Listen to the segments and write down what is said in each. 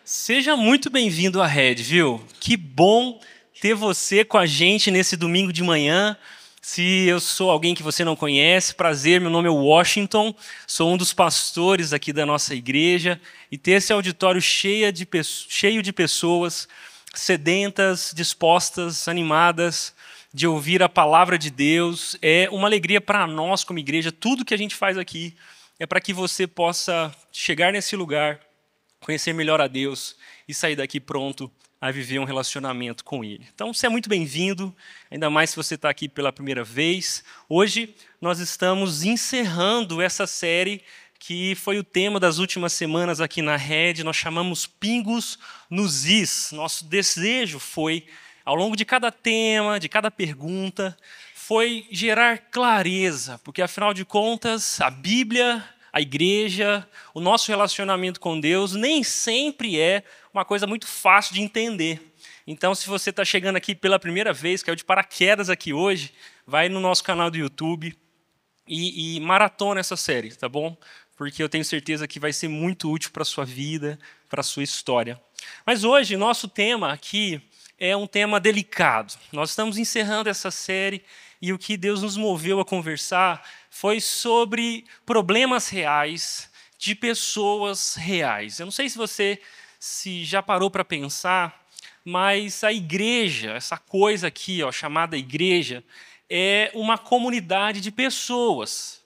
Seja muito bem-vindo à Red, viu? Que bom ter você com a gente nesse domingo de manhã. Se eu sou alguém que você não conhece, prazer, meu nome é Washington, sou um dos pastores aqui da nossa igreja, e ter esse auditório cheio de pessoas sedentas, dispostas, animadas de ouvir a palavra de Deus é uma alegria para nós como igreja. Tudo que a gente faz aqui é para que você possa chegar nesse lugar, conhecer melhor a Deus e sair daqui pronto a viver um relacionamento com Ele. Então, você é muito bem-vindo, ainda mais se você está aqui pela primeira vez. Hoje, nós estamos encerrando essa série que foi o tema das últimas semanas aqui na Red. Nós chamamos Pingos nos Is. Nosso desejo foi, ao longo de cada tema, de cada pergunta, foi gerar clareza, porque, afinal de contas, a Bíblia, a igreja, o nosso relacionamento com Deus nem sempre é uma coisa muito fácil de entender. Então, se você está chegando aqui pela primeira vez, caiu de paraquedas aqui hoje, vai no nosso canal do YouTube e maratona essa série, tá bom? Porque eu tenho certeza que vai ser muito útil para a sua vida, para a sua história. Mas hoje, nosso tema aqui é um tema delicado. Nós estamos encerrando essa série e o que Deus nos moveu a conversar foi sobre problemas reais de pessoas reais. Eu não sei se você já parou para pensar, mas a igreja, essa coisa aqui, chamada igreja, é uma comunidade de pessoas.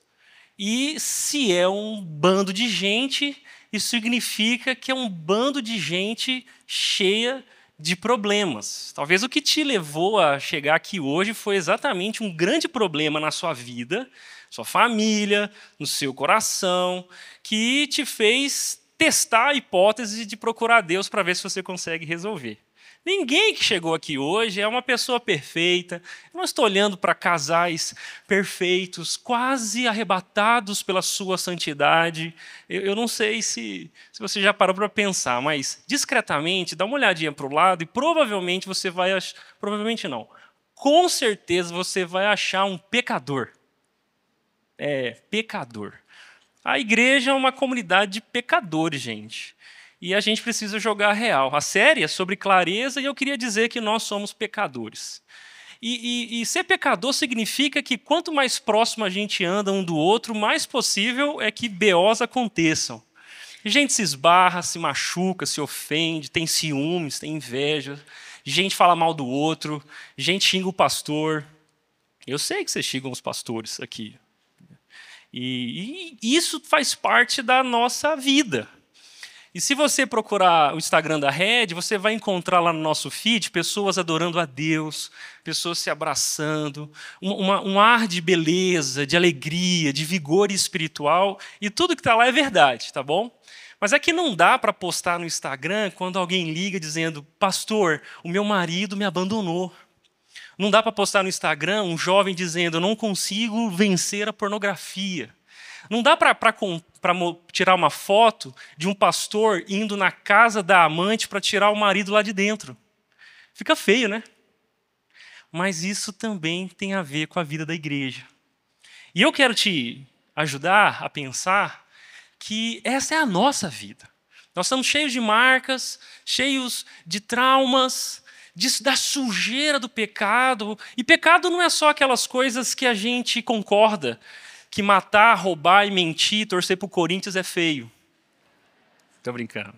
E se é um bando de gente, isso significa que é um bando de gente cheia de problemas. Talvez o que te levou a chegar aqui hoje foi exatamente um grande problema na sua vida, sua família, no seu coração, que te fez testar a hipótese de procurar Deus para ver se você consegue resolver. Ninguém que chegou aqui hoje é uma pessoa perfeita. Eu não estou olhando para casais perfeitos, quase arrebatados pela sua santidade. Eu não sei se você já parou para pensar, mas discretamente, dá uma olhadinha para o lado e provavelmente você vai achar... Provavelmente não. Com certeza você vai achar um pecador. Pecador. A igreja é uma comunidade de pecadores, gente. E a gente precisa jogar a real. A série é sobre clareza e eu queria dizer que nós somos pecadores. E ser pecador significa que quanto mais próximo a gente anda um do outro, mais possível é que BOs aconteçam. A gente se esbarra, se machuca, se ofende, tem ciúmes, tem inveja, gente fala mal do outro, gente xinga o pastor. Eu sei que vocês xingam os pastores aqui. E isso faz parte da nossa vida. E se você procurar o Instagram da Red, você vai encontrar lá no nosso feed pessoas adorando a Deus, pessoas se abraçando, um ar de beleza, de alegria, de vigor espiritual, e tudo que está lá é verdade, tá bom? Mas é que não dá para postar no Instagram quando alguém liga dizendo: pastor, o meu marido me abandonou. Não dá para postar no Instagram um jovem dizendo: eu não consigo vencer a pornografia. Não dá para tirar uma foto de um pastor indo na casa da amante para tirar o marido lá de dentro. Fica feio, né? Mas isso também tem a ver com a vida da igreja. E eu quero te ajudar a pensar que essa é a nossa vida. Nós estamos cheios de marcas, cheios de traumas, da sujeira do pecado. E pecado não é só aquelas coisas que a gente concorda, que matar, roubar e mentir, torcer para o Corinthians é feio. Estou brincando.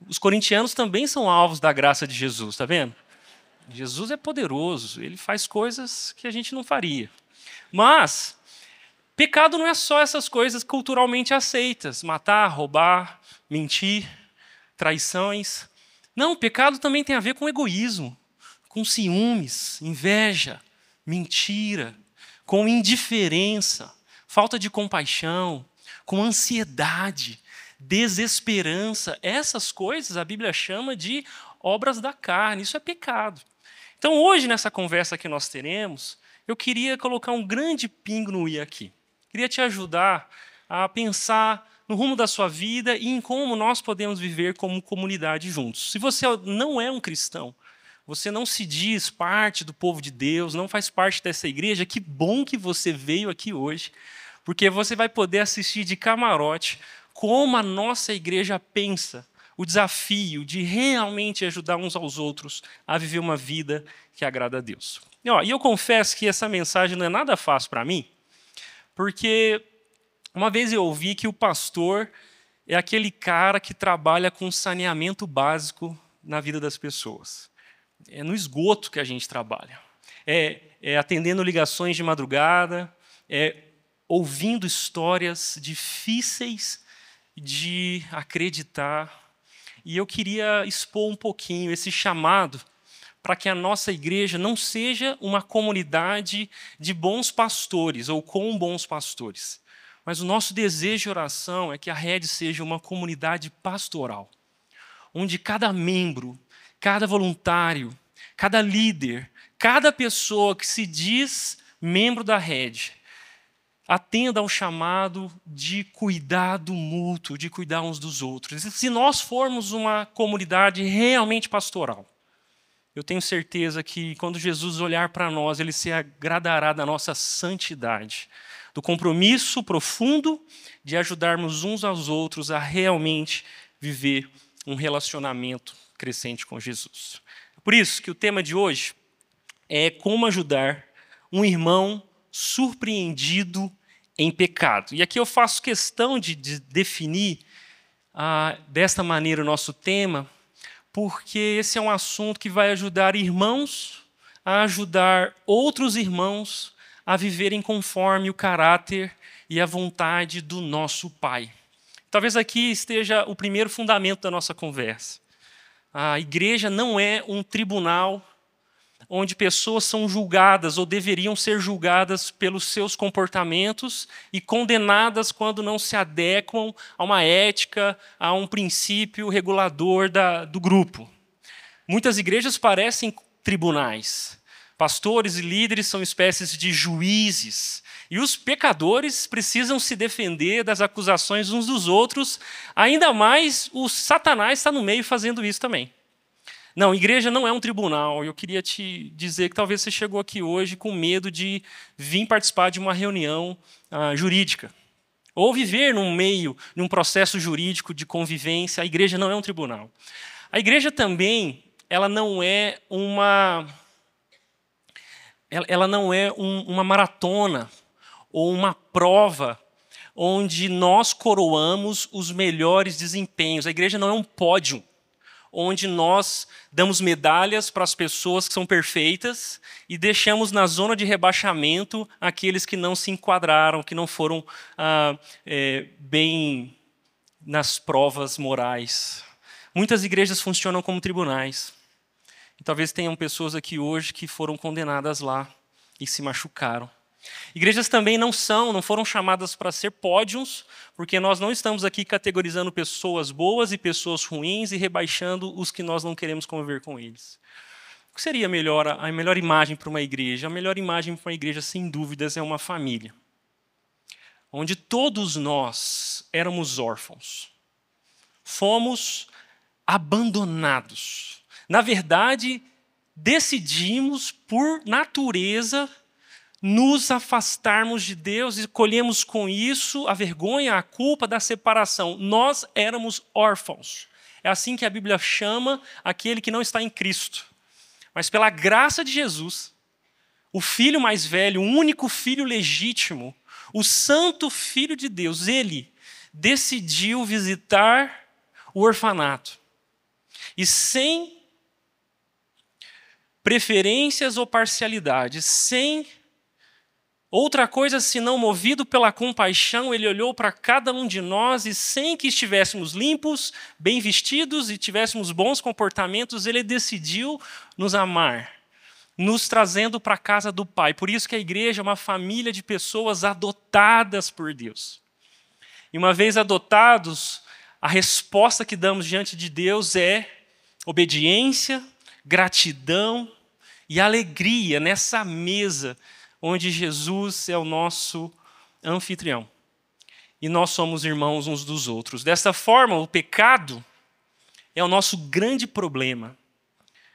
Os corintianos também são alvos da graça de Jesus, está vendo? Jesus é poderoso, ele faz coisas que a gente não faria. Mas pecado não é só essas coisas culturalmente aceitas, matar, roubar, mentir, traições. Não, pecado também tem a ver com egoísmo, com ciúmes, inveja, mentira, com indiferença, falta de compaixão, com ansiedade, desesperança. Essas coisas a Bíblia chama de obras da carne. Isso é pecado. Então, hoje, nessa conversa que nós teremos, eu queria colocar um grande pingo no i aqui. Queria te ajudar a pensar no rumo da sua vida e em como nós podemos viver como comunidade juntos. Se você não é um cristão, você não se diz parte do povo de Deus, não faz parte dessa igreja, que bom que você veio aqui hoje, porque você vai poder assistir de camarote como a nossa igreja pensa o desafio de realmente ajudar uns aos outros a viver uma vida que agrada a Deus. E eu confesso que essa mensagem não é nada fácil para mim, porque uma vez eu ouvi que o pastor é aquele cara que trabalha com saneamento básico na vida das pessoas. É no esgoto que a gente trabalha. É atendendo ligações de madrugada, é ouvindo histórias difíceis de acreditar. E eu queria expor um pouquinho esse chamado para que a nossa igreja não seja uma comunidade de bons pastores ou com bons pastores. Mas o nosso desejo e oração é que a Rede seja uma comunidade pastoral, onde cada membro, cada voluntário, cada líder, cada pessoa que se diz membro da Rede, atenda ao chamado de cuidado mútuo, de cuidar uns dos outros. E se nós formos uma comunidade realmente pastoral, eu tenho certeza que quando Jesus olhar para nós, Ele se agradará da nossa santidade, do compromisso profundo de ajudarmos uns aos outros a realmente viver um relacionamento crescente com Jesus. Por isso que o tema de hoje é como ajudar um irmão surpreendido em pecado. E aqui eu faço questão de definir desta maneira o nosso tema, porque esse é um assunto que vai ajudar irmãos a ajudar outros irmãos a viverem conforme o caráter e a vontade do nosso Pai. Talvez aqui esteja o primeiro fundamento da nossa conversa. A igreja não é um tribunal onde pessoas são julgadas ou deveriam ser julgadas pelos seus comportamentos e condenadas quando não se adequam a uma ética, a um princípio regulador do grupo. Muitas igrejas parecem tribunais. Pastores e líderes são espécies de juízes. E os pecadores precisam se defender das acusações uns dos outros. Ainda mais o Satanás está no meio fazendo isso também. Não, igreja não é um tribunal. Eu queria te dizer que talvez você chegou aqui hoje com medo de vir participar de uma reunião jurídica. Ou viver num processo jurídico de convivência. A igreja não é um tribunal. A igreja também, ela não é uma maratona ou uma prova onde nós coroamos os melhores desempenhos. A igreja não é um pódio onde nós damos medalhas para as pessoas que são perfeitas e deixamos na zona de rebaixamento aqueles que não se enquadraram, que não foram bem nas provas morais. Muitas igrejas funcionam como tribunais. E talvez tenham pessoas aqui hoje que foram condenadas lá e se machucaram. Igrejas também não foram chamadas para ser pódios, porque nós não estamos aqui categorizando pessoas boas e pessoas ruins e rebaixando os que nós não queremos conviver com eles. O que seria a melhor imagem para uma igreja? A melhor imagem para uma igreja, sem dúvidas, é uma família, onde todos nós éramos órfãos, fomos abandonados. Na verdade, decidimos, por natureza, nos afastarmos de Deus e colhemos com isso a vergonha, a culpa da separação. Nós éramos órfãos. É assim que a Bíblia chama aquele que não está em Cristo. Mas pela graça de Jesus, o filho mais velho, o único filho legítimo, o santo Filho de Deus, ele decidiu visitar o orfanato. E sem preferências ou parcialidades, sem outra coisa senão movido pela compaixão, ele olhou para cada um de nós e, sem que estivéssemos limpos, bem vestidos e tivéssemos bons comportamentos, ele decidiu nos amar. nos trazendo para a casa do Pai. Por isso que a igreja é uma família de pessoas adotadas por Deus. E uma vez adotados, a resposta que damos diante de Deus é obediência, gratidão e alegria nessa mesa onde Jesus é o nosso anfitrião. E nós somos irmãos uns dos outros. Dessa forma, o pecado é o nosso grande problema.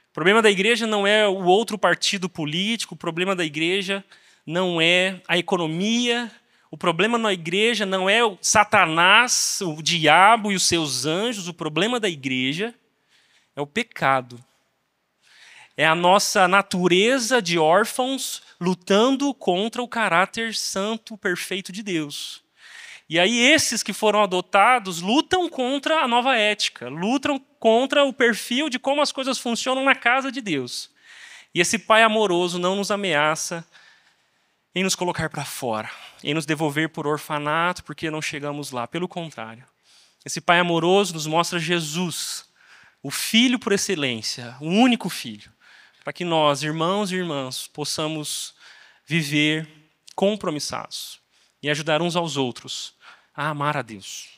O problema da igreja não é o outro partido político, o problema da igreja não é a economia, o problema na igreja não é o Satanás, o diabo e os seus anjos, o problema da igreja é o pecado. É a nossa natureza de órfãos lutando contra o caráter santo, perfeito de Deus. E aí esses que foram adotados lutam contra a nova ética, lutam contra o perfil de como as coisas funcionam na casa de Deus. E esse Pai amoroso não nos ameaça em nos colocar para fora, em nos devolver por orfanato, porque não chegamos lá. Pelo contrário, esse Pai amoroso nos mostra Jesus, o Filho por excelência, o único Filho, para que nós, irmãos e irmãs, possamos viver compromissados e ajudar uns aos outros a amar a Deus,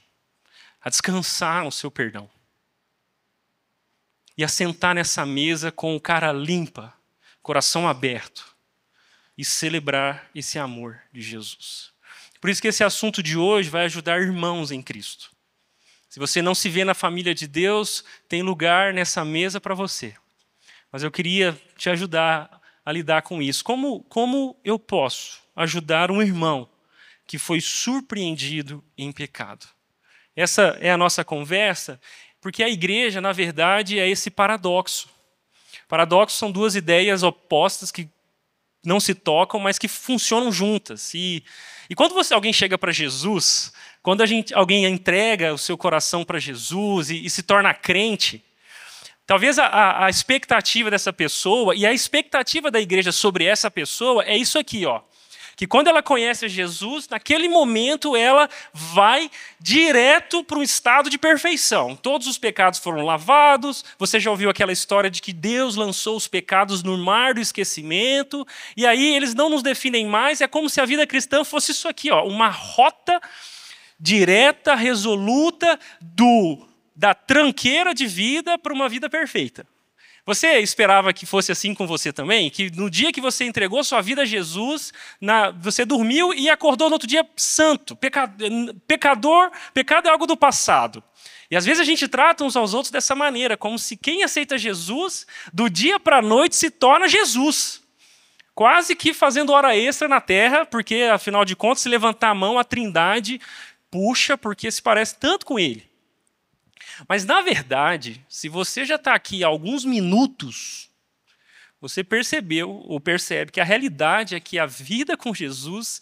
a descansar no seu perdão e a sentar nessa mesa com cara limpa, coração aberto e celebrar esse amor de Jesus. Por isso que esse assunto de hoje vai ajudar irmãos em Cristo. Se você não se vê na família de Deus, tem lugar nessa mesa para você. Mas eu queria te ajudar a lidar com isso. Como eu posso ajudar um irmão que foi surpreendido em pecado? Essa é a nossa conversa, porque a igreja, na verdade, é esse paradoxo. Paradoxos são duas ideias opostas que não se tocam, mas que funcionam juntas. E quando alguém chega para Jesus, quando alguém entrega o seu coração para Jesus e se torna crente, talvez a expectativa dessa pessoa e a expectativa da igreja sobre essa pessoa é isso aqui, ó. Que quando ela conhece Jesus, naquele momento ela vai direto para um estado de perfeição. Todos os pecados foram lavados. Você já ouviu aquela história de que Deus lançou os pecados no mar do esquecimento, e aí eles não nos definem mais. É como se a vida cristã fosse isso aqui, ó, uma rota direta, resoluta da tranqueira de vida para uma vida perfeita. Você esperava que fosse assim com você também? Que no dia que você entregou sua vida a Jesus, você dormiu e acordou no outro dia santo, pecador, pecado é algo do passado. E às vezes a gente trata uns aos outros dessa maneira, como se quem aceita Jesus, do dia para a noite se torna Jesus. Quase que fazendo hora extra na terra, porque afinal de contas, se levantar a mão, a Trindade puxa, porque se parece tanto com ele. Mas, na verdade, se você já está aqui há alguns minutos, você percebeu ou percebe que a realidade é que a vida com Jesus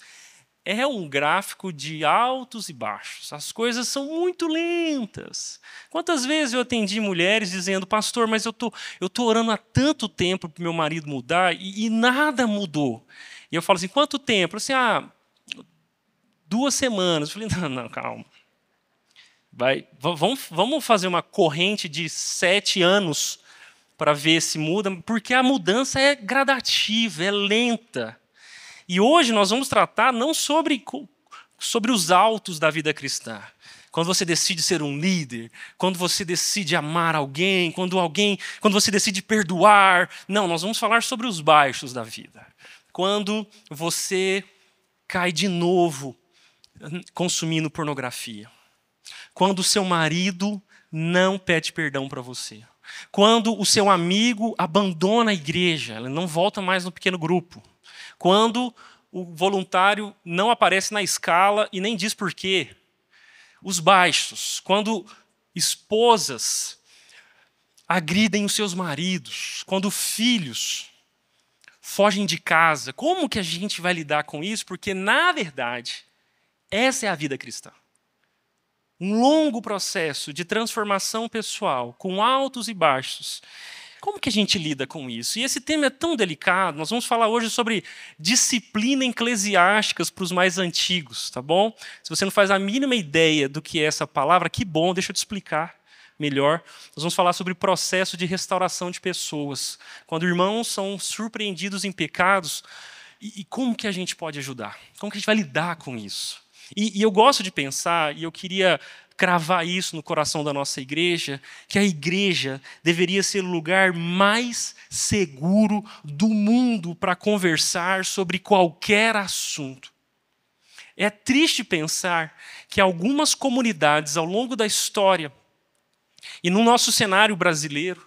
é um gráfico de altos e baixos. As coisas são muito lentas. Quantas vezes eu atendi mulheres dizendo, pastor, mas eu tô orando há tanto tempo para o meu marido mudar e nada mudou. E eu falo assim, quanto tempo? Eu falo assim, 2 semanas. Eu falei, não, calma. Vamos fazer uma corrente de 7 anos para ver se muda, porque a mudança é gradativa, é lenta. E hoje nós vamos tratar não sobre os altos da vida cristã. Quando você decide ser um líder, quando você decide amar alguém, quando você decide perdoar. Não, nós vamos falar sobre os baixos da vida. Quando você cai de novo consumindo pornografia. Quando o seu marido não pede perdão para você. Quando o seu amigo abandona a igreja, ele não volta mais no pequeno grupo. Quando o voluntário não aparece na escala e nem diz por quê. Os baixos. Quando esposas agridem os seus maridos. Quando filhos fogem de casa. Como que a gente vai lidar com isso? Porque, na verdade, essa é a vida cristã. Um longo processo de transformação pessoal, com altos e baixos. Como que a gente lida com isso? E esse tema é tão delicado, nós vamos falar hoje sobre disciplina eclesiástica para os mais antigos, tá bom? Se você não faz a mínima ideia do que é essa palavra, que bom, deixa eu te explicar melhor, nós vamos falar sobre o processo de restauração de pessoas. Quando irmãos são surpreendidos em pecados, e como que a gente pode ajudar? Como que a gente vai lidar com isso? E eu gosto de pensar, e eu queria cravar isso no coração da nossa igreja, que a igreja deveria ser o lugar mais seguro do mundo para conversar sobre qualquer assunto. É triste pensar que algumas comunidades ao longo da história e no nosso cenário brasileiro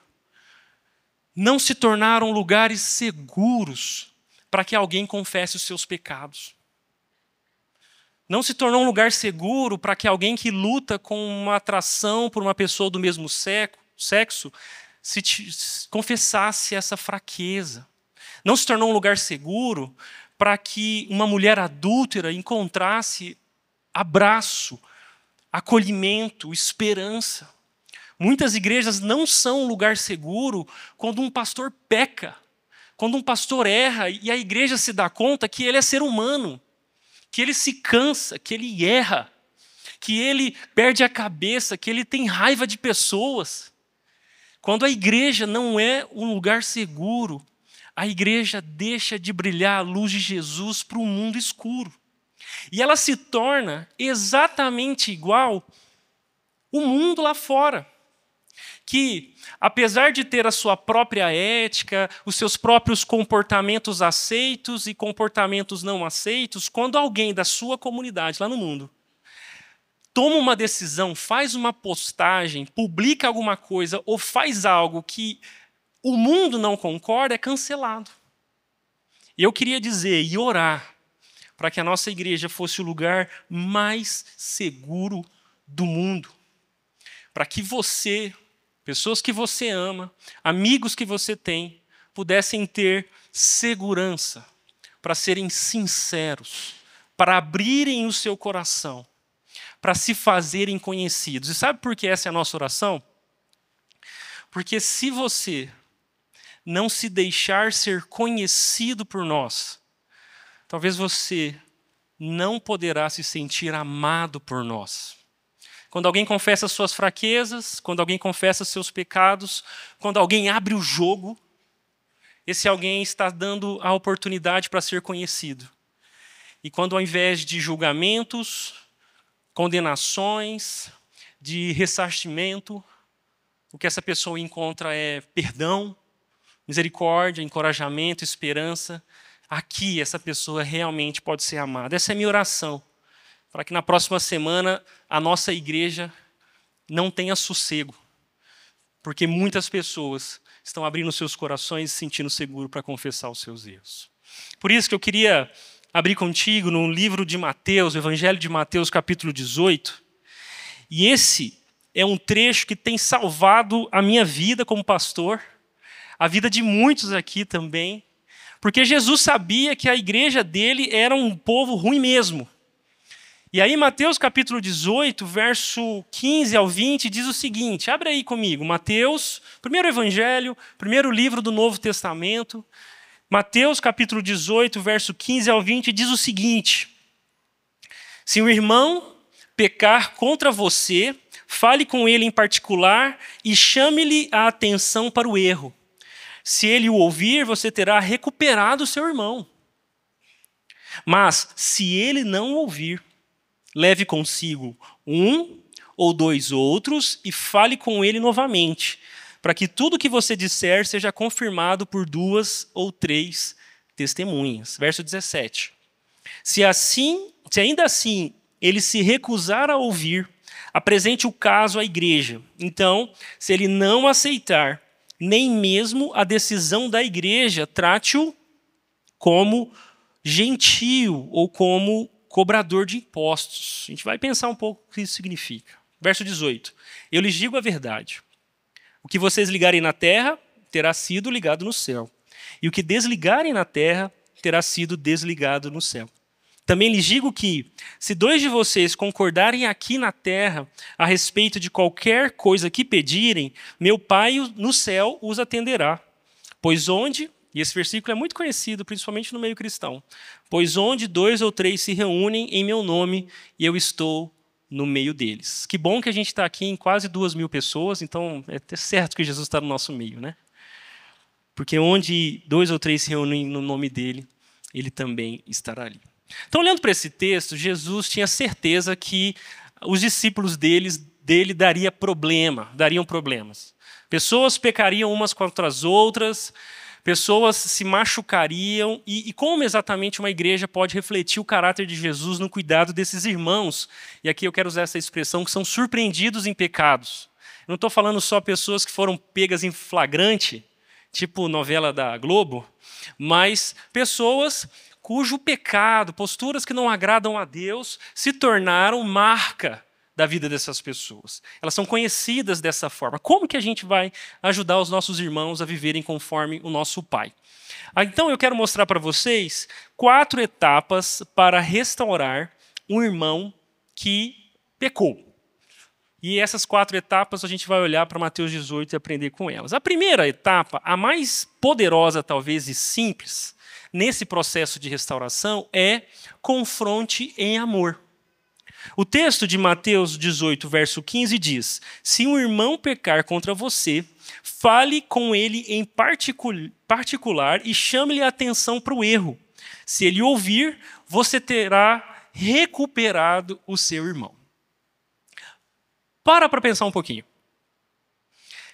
não se tornaram lugares seguros para que alguém confesse os seus pecados. Não se tornou um lugar seguro para que alguém que luta com uma atração por uma pessoa do mesmo sexo confessasse essa fraqueza. Não se tornou um lugar seguro para que uma mulher adúltera encontrasse abraço, acolhimento, esperança. Muitas igrejas não são um lugar seguro quando um pastor peca, quando um pastor erra e a igreja se dá conta que ele é ser humano, que ele se cansa, que ele erra, que ele perde a cabeça, que ele tem raiva de pessoas. Quando a igreja não é um lugar seguro, a igreja deixa de brilhar a luz de Jesus para um mundo escuro. E ela se torna exatamente igual o mundo lá fora, que, apesar de ter a sua própria ética, os seus próprios comportamentos aceitos e comportamentos não aceitos, quando alguém da sua comunidade lá no mundo toma uma decisão, faz uma postagem, publica alguma coisa ou faz algo que o mundo não concorda, é cancelado. E eu queria dizer e orar para que a nossa igreja fosse o lugar mais seguro do mundo, para que você, pessoas que você ama, amigos que você tem, pudessem ter segurança para serem sinceros, para abrirem o seu coração, para se fazerem conhecidos. E sabe por que essa é a nossa oração? Porque se você não se deixar ser conhecido por nós, talvez você não poderá se sentir amado por nós. Quando alguém confessa suas fraquezas, quando alguém confessa seus pecados, quando alguém abre o jogo, esse alguém está dando a oportunidade para ser conhecido. E quando ao invés de julgamentos, condenações, de ressarcimento, o que essa pessoa encontra é perdão, misericórdia, encorajamento, esperança. Aqui essa pessoa realmente pode ser amada. Essa é a minha oração, para que na próxima semana a nossa igreja não tenha sossego, porque muitas pessoas estão abrindo seus corações e se sentindo seguros para confessar os seus erros. Por isso que eu queria abrir contigo no livro de Mateus, o Evangelho de Mateus, capítulo 18. E esse é um trecho que tem salvado a minha vida como pastor, a vida de muitos aqui também, porque Jesus sabia que a igreja dele era um povo ruim mesmo. E aí Mateus capítulo 18, verso 15 ao 20, diz o seguinte, abre aí comigo, Mateus, primeiro evangelho, primeiro livro do Novo Testamento, Mateus capítulo 18, verso 15 ao 20, diz o seguinte, se um irmão pecar contra você, fale com ele em particular e chame-lhe a atenção para o erro. Se ele o ouvir, você terá recuperado o seu irmão. Mas, se ele não ouvir, leve consigo um ou dois outros e fale com ele novamente, para que tudo que você disser seja confirmado por 2 ou 3 testemunhas. Verso 17. Se ainda assim ele se recusar a ouvir, apresente o caso à igreja. Então, se ele não aceitar nem mesmo a decisão da igreja, trate-o como gentio ou como cobrador de impostos. A gente vai pensar um pouco o que isso significa. Verso 18. Eu lhes digo a verdade. O que vocês ligarem na terra terá sido ligado no céu. E o que desligarem na terra terá sido desligado no céu. Também lhes digo que, se 2 de vocês concordarem aqui na terra a respeito de qualquer coisa que pedirem, meu Pai no céu os atenderá. Pois onde, e esse versículo é muito conhecido, principalmente no meio cristão, pois onde 2 ou 3 se reúnem em meu nome, eu estou no meio deles. Que bom que a gente está aqui em quase 2.000 pessoas, então é até certo que Jesus está no nosso meio, né? Porque onde 2 ou 3 se reúnem no nome dele, ele também estará ali. Então, olhando para esse texto, Jesus tinha certeza que os discípulos dele dariam problemas. Pessoas pecariam umas contra as outras, pessoas se machucariam. E como exatamente uma igreja pode refletir o caráter de Jesus no cuidado desses irmãos? E aqui eu quero usar essa expressão, que são surpreendidos em pecados. Eu não estou falando só pessoas que foram pegas em flagrante, tipo novela da Globo, mas pessoas cujo pecado, posturas que não agradam a Deus, se tornaram marca da vida dessas pessoas. Elas são conhecidas dessa forma. Como que a gente vai ajudar os nossos irmãos a viverem conforme o nosso Pai? Então eu quero mostrar para vocês 4 etapas para restaurar um irmão que pecou. E essas 4 etapas a gente vai olhar para Mateus 18 e aprender com elas. A primeira etapa, a mais poderosa talvez e simples, nesse processo de restauração, é confronte em amor. O texto de Mateus 18, verso 15 diz: se um irmão pecar contra você, fale com ele em particular e chame-lhe a atenção para o erro. Se ele ouvir, você terá recuperado o seu irmão. Para pensar um pouquinho.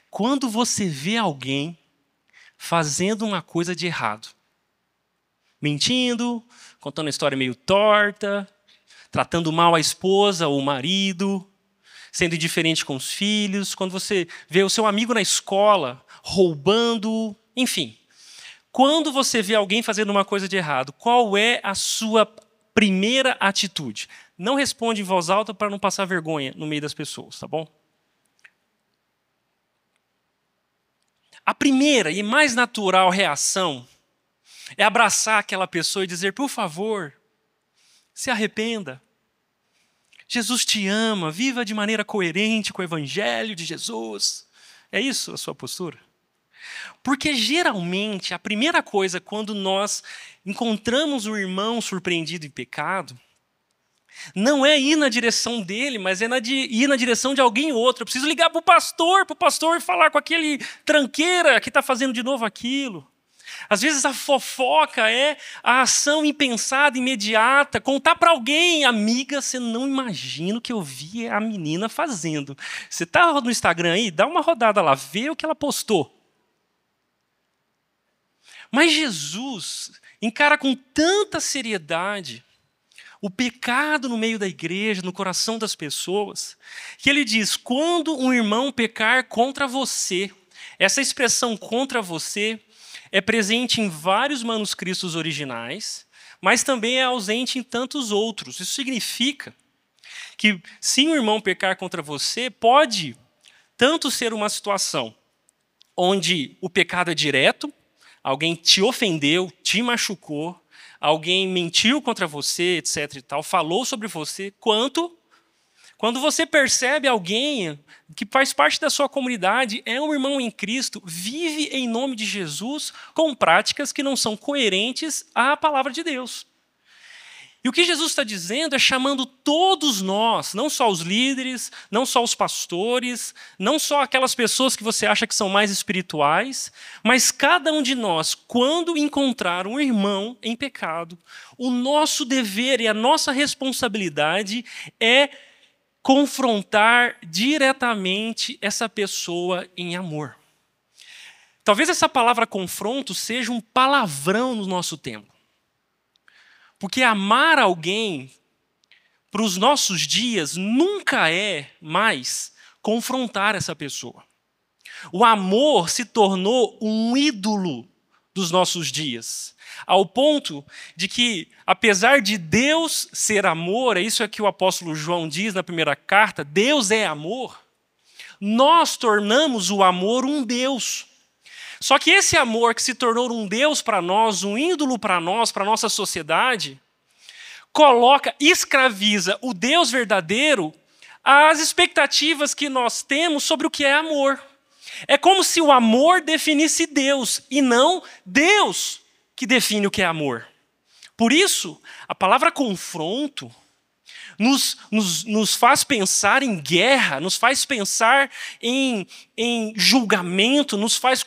Quando você vê alguém fazendo uma coisa de errado, mentindo, contando uma história meio torta, tratando mal a esposa ou o marido, sendo indiferente com os filhos, quando você vê o seu amigo na escola roubando, enfim. Quando você vê alguém fazendo uma coisa de errado, qual é a sua primeira atitude? Não responde em voz alta para não passar vergonha no meio das pessoas, tá bom? A primeira e mais natural reação é abraçar aquela pessoa e dizer: por favor, se arrependa. Jesus te ama, viva de maneira coerente com o evangelho de Jesus. É isso a sua postura? Porque geralmente a primeira coisa quando nós encontramos um irmão surpreendido em pecado, não é ir na direção dele, mas é ir na direção de alguém outro. Eu preciso ligar para o pastor e falar com aquele tranqueira que está fazendo de novo aquilo. Às vezes a fofoca é a ação impensada, imediata, contar para alguém: amiga, você não imagina o que eu vi a menina fazendo. Você está no Instagram aí? Dá uma rodada lá, vê o que ela postou. Mas Jesus encara com tanta seriedade o pecado no meio da igreja, no coração das pessoas, que ele diz: quando um irmão pecar contra você, essa expressão contra você é presente em vários manuscritos originais, mas também é ausente em tantos outros. Isso significa que, se um irmão pecar contra você, pode tanto ser uma situação onde o pecado é direto, alguém te ofendeu, te machucou, alguém mentiu contra você, etc. e tal, falou sobre você, quanto quando você percebe alguém que faz parte da sua comunidade, é um irmão em Cristo, vive em nome de Jesus com práticas que não são coerentes à palavra de Deus. E o que Jesus está dizendo é chamando todos nós, não só os líderes, não só os pastores, não só aquelas pessoas que você acha que são mais espirituais, mas cada um de nós, quando encontrar um irmão em pecado, o nosso dever e a nossa responsabilidade é confrontar diretamente essa pessoa em amor. Talvez essa palavra confronto seja um palavrão no nosso tempo. Porque amar alguém para os nossos dias nunca é mais confrontar essa pessoa. O amor se tornou um ídolo dos nossos dias, ao ponto de que, apesar de Deus ser amor, é isso que o apóstolo João diz na primeira carta, Deus é amor, nós tornamos o amor um Deus. Só que esse amor que se tornou um Deus para nós, um ídolo para nós, para a nossa sociedade, escraviza o Deus verdadeiro às expectativas que nós temos sobre o que é amor. É como se o amor definisse Deus, e não Deus que define o que é amor. Por isso, a palavra confronto nos faz pensar em guerra, nos faz pensar em julgamento, nos faz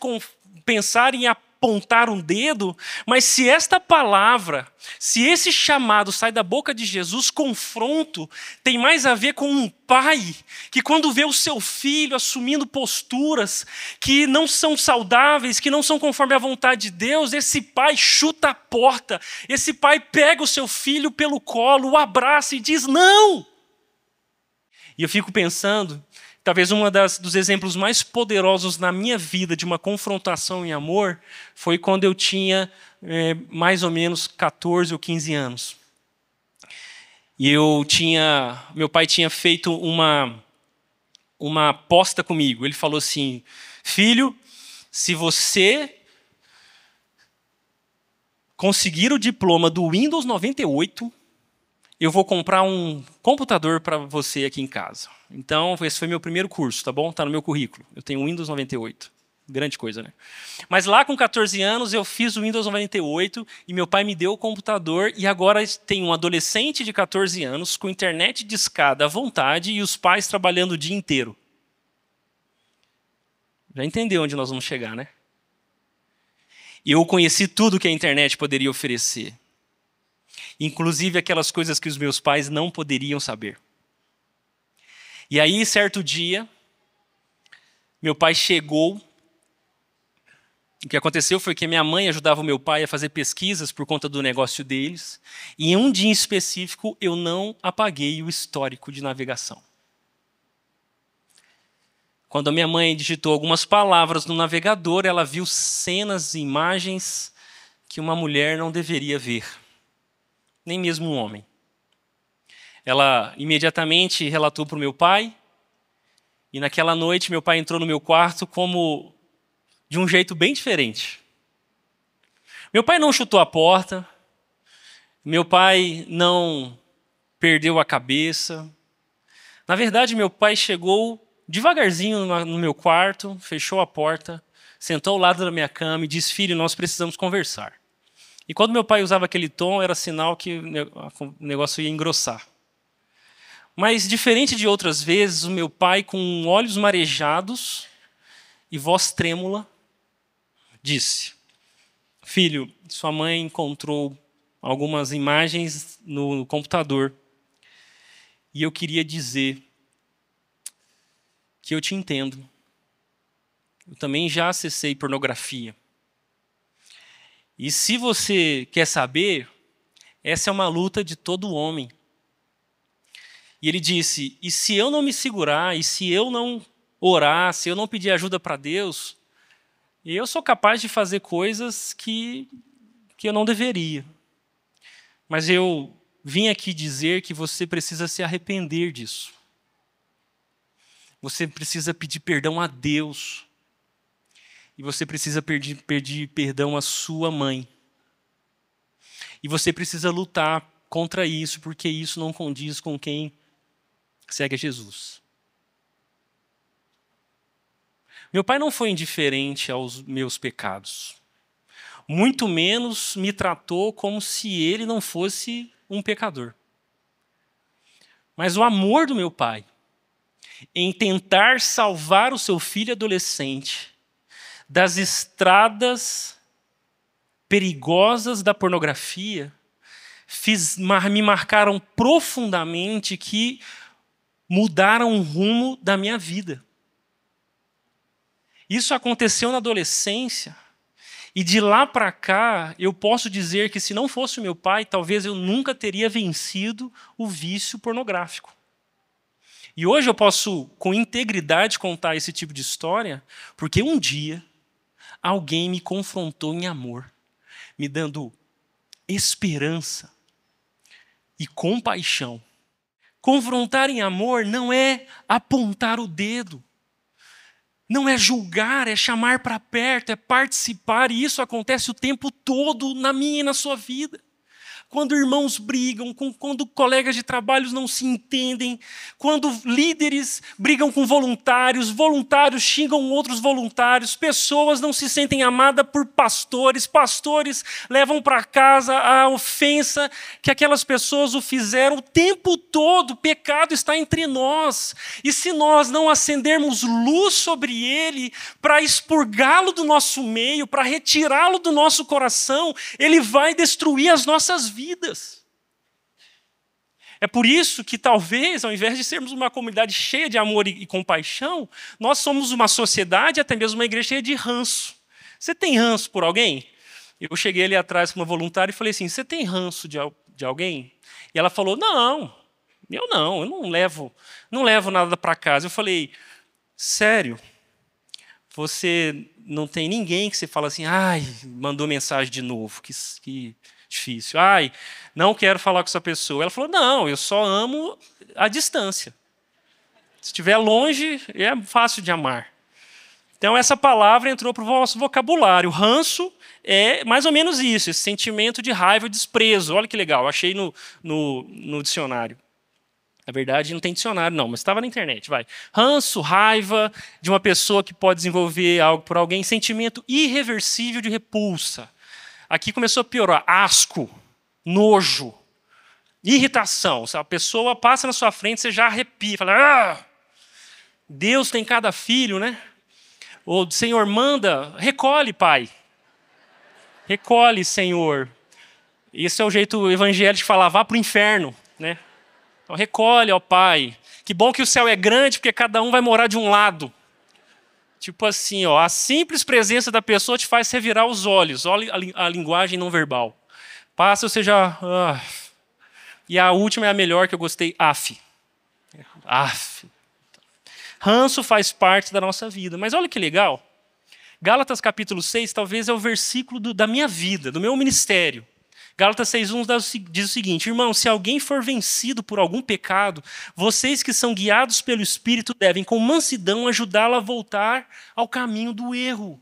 pensar em apontar um dedo, mas se esta palavra, se esse chamado sai da boca de Jesus, confronto, tem mais a ver com um pai que quando vê o seu filho assumindo posturas que não são saudáveis, que não são conforme a vontade de Deus, esse pai chuta a porta, esse pai pega o seu filho pelo colo, o abraça e diz não. E eu fico pensando, talvez dos exemplos mais poderosos na minha vida de uma confrontação em amor foi quando eu tinha mais ou menos 14 ou 15 anos. E meu pai tinha feito uma aposta comigo. Ele falou assim: filho, se você conseguir o diploma do Windows 98, eu vou comprar um computador para você aqui em casa. Então, esse foi meu primeiro curso, tá bom? Está no meu currículo. Eu tenho Windows 98. Grande coisa, né? Mas lá com 14 anos eu fiz o Windows 98 e meu pai me deu o computador e agora tem um adolescente de 14 anos com internet discada à vontade e os pais trabalhando o dia inteiro. Já entendeu onde nós vamos chegar, né? Eu conheci tudo que a internet poderia oferecer. Inclusive aquelas coisas que os meus pais não poderiam saber. E aí, certo dia, meu pai chegou. O que aconteceu foi que minha mãe ajudava o meu pai a fazer pesquisas por conta do negócio deles. E em um dia em específico, eu não apaguei o histórico de navegação. Quando a minha mãe digitou algumas palavras no navegador, ela viu cenas e imagens que uma mulher não deveria ver. Nem mesmo um homem. Ela imediatamente relatou para o meu pai, e naquela noite meu pai entrou no meu quarto de um jeito bem diferente. Meu pai não chutou a porta, meu pai não perdeu a cabeça. Na verdade, meu pai chegou devagarzinho no meu quarto, fechou a porta, sentou ao lado da minha cama e disse: filho, nós precisamos conversar. E quando meu pai usava aquele tom, era sinal que o negócio ia engrossar. Mas, diferente de outras vezes, o meu pai, com olhos marejados e voz trêmula, disse: filho, sua mãe encontrou algumas imagens no computador e eu queria dizer que eu te entendo. Eu também já acessei pornografia. E se você quer saber, essa é uma luta de todo homem. E ele disse: e se eu não me segurar, e se eu não orar, se eu não pedir ajuda para Deus, eu sou capaz de fazer coisas que eu não deveria. Mas eu vim aqui dizer que você precisa se arrepender disso. Você precisa pedir perdão a Deus. E você precisa pedir perdão à sua mãe. E você precisa lutar contra isso, porque isso não condiz com quem segue a Jesus. Meu pai não foi indiferente aos meus pecados. Muito menos me tratou como se ele não fosse um pecador. Mas o amor do meu pai em tentar salvar o seu filho adolescente das estradas perigosas da pornografia me marcaram profundamente, que mudaram o rumo da minha vida. Isso aconteceu na adolescência e de lá para cá eu posso dizer que se não fosse o meu pai, talvez eu nunca teria vencido o vício pornográfico. E hoje eu posso com integridade contar esse tipo de história, porque um dia alguém me confrontou em amor, me dando esperança e compaixão. Confrontar em amor não é apontar o dedo, não é julgar, é chamar para perto, é participar, e isso acontece o tempo todo na minha e na sua vida. quando irmãos brigam, quando colegas de trabalho não se entendem, quando líderes brigam com voluntários, voluntários xingam outros voluntários, pessoas não se sentem amadas por pastores, pastores levam para casa a ofensa que aquelas pessoas o fizeram o tempo todo. O pecado está entre nós. E se nós não acendermos luz sobre ele, para expurgá-lo do nosso meio, para retirá-lo do nosso coração, ele vai destruir as nossas vidas. É por isso que talvez, ao invés de sermos uma comunidade cheia de amor e compaixão, nós somos uma sociedade, até mesmo uma igreja cheia de ranço. Você tem ranço por alguém? Eu cheguei ali atrás com uma voluntária e falei assim, você tem ranço de alguém? E ela falou, não, eu não levo nada para casa. Eu falei, sério? Você não tem ninguém que você fala assim, ai, mandou mensagem de novo, que difícil. Ai, não quero falar com essa pessoa. Ela falou, não, eu só amo à distância. Se estiver longe, é fácil de amar. Então, essa palavra entrou para o nosso vocabulário. Ranço é mais ou menos isso, esse sentimento de raiva e desprezo. Olha que legal, achei no dicionário. Na verdade, não tem dicionário, não, mas estava na internet. Vai. Ranço, raiva de uma pessoa que pode desenvolver algo por alguém, sentimento irreversível de repulsa. Aqui começou a piorar. Asco, nojo, irritação. Se a pessoa passa na sua frente, você já arrepia. Fala, ah! Deus tem cada filho, né? Ou Senhor, manda, recolhe, Pai. Recolhe, Senhor. Esse é o jeito evangélico de falar, vá para o inferno, né? Então, recolhe, ó Pai. Que bom que o céu é grande, porque cada um vai morar de um lado. Tipo assim, ó, a simples presença da pessoa te faz revirar os olhos. Olha a linguagem não verbal. Passa, ou seja... E a última é a melhor que eu gostei, af. Af. Ranço faz parte da nossa vida. Mas olha que legal. Gálatas capítulo 6 talvez é o versículo da minha vida, do meu ministério. Gálatas 6:1 diz o seguinte, irmãos, se alguém for vencido por algum pecado, vocês que são guiados pelo Espírito devem, com mansidão, ajudá-lo a voltar ao caminho do erro.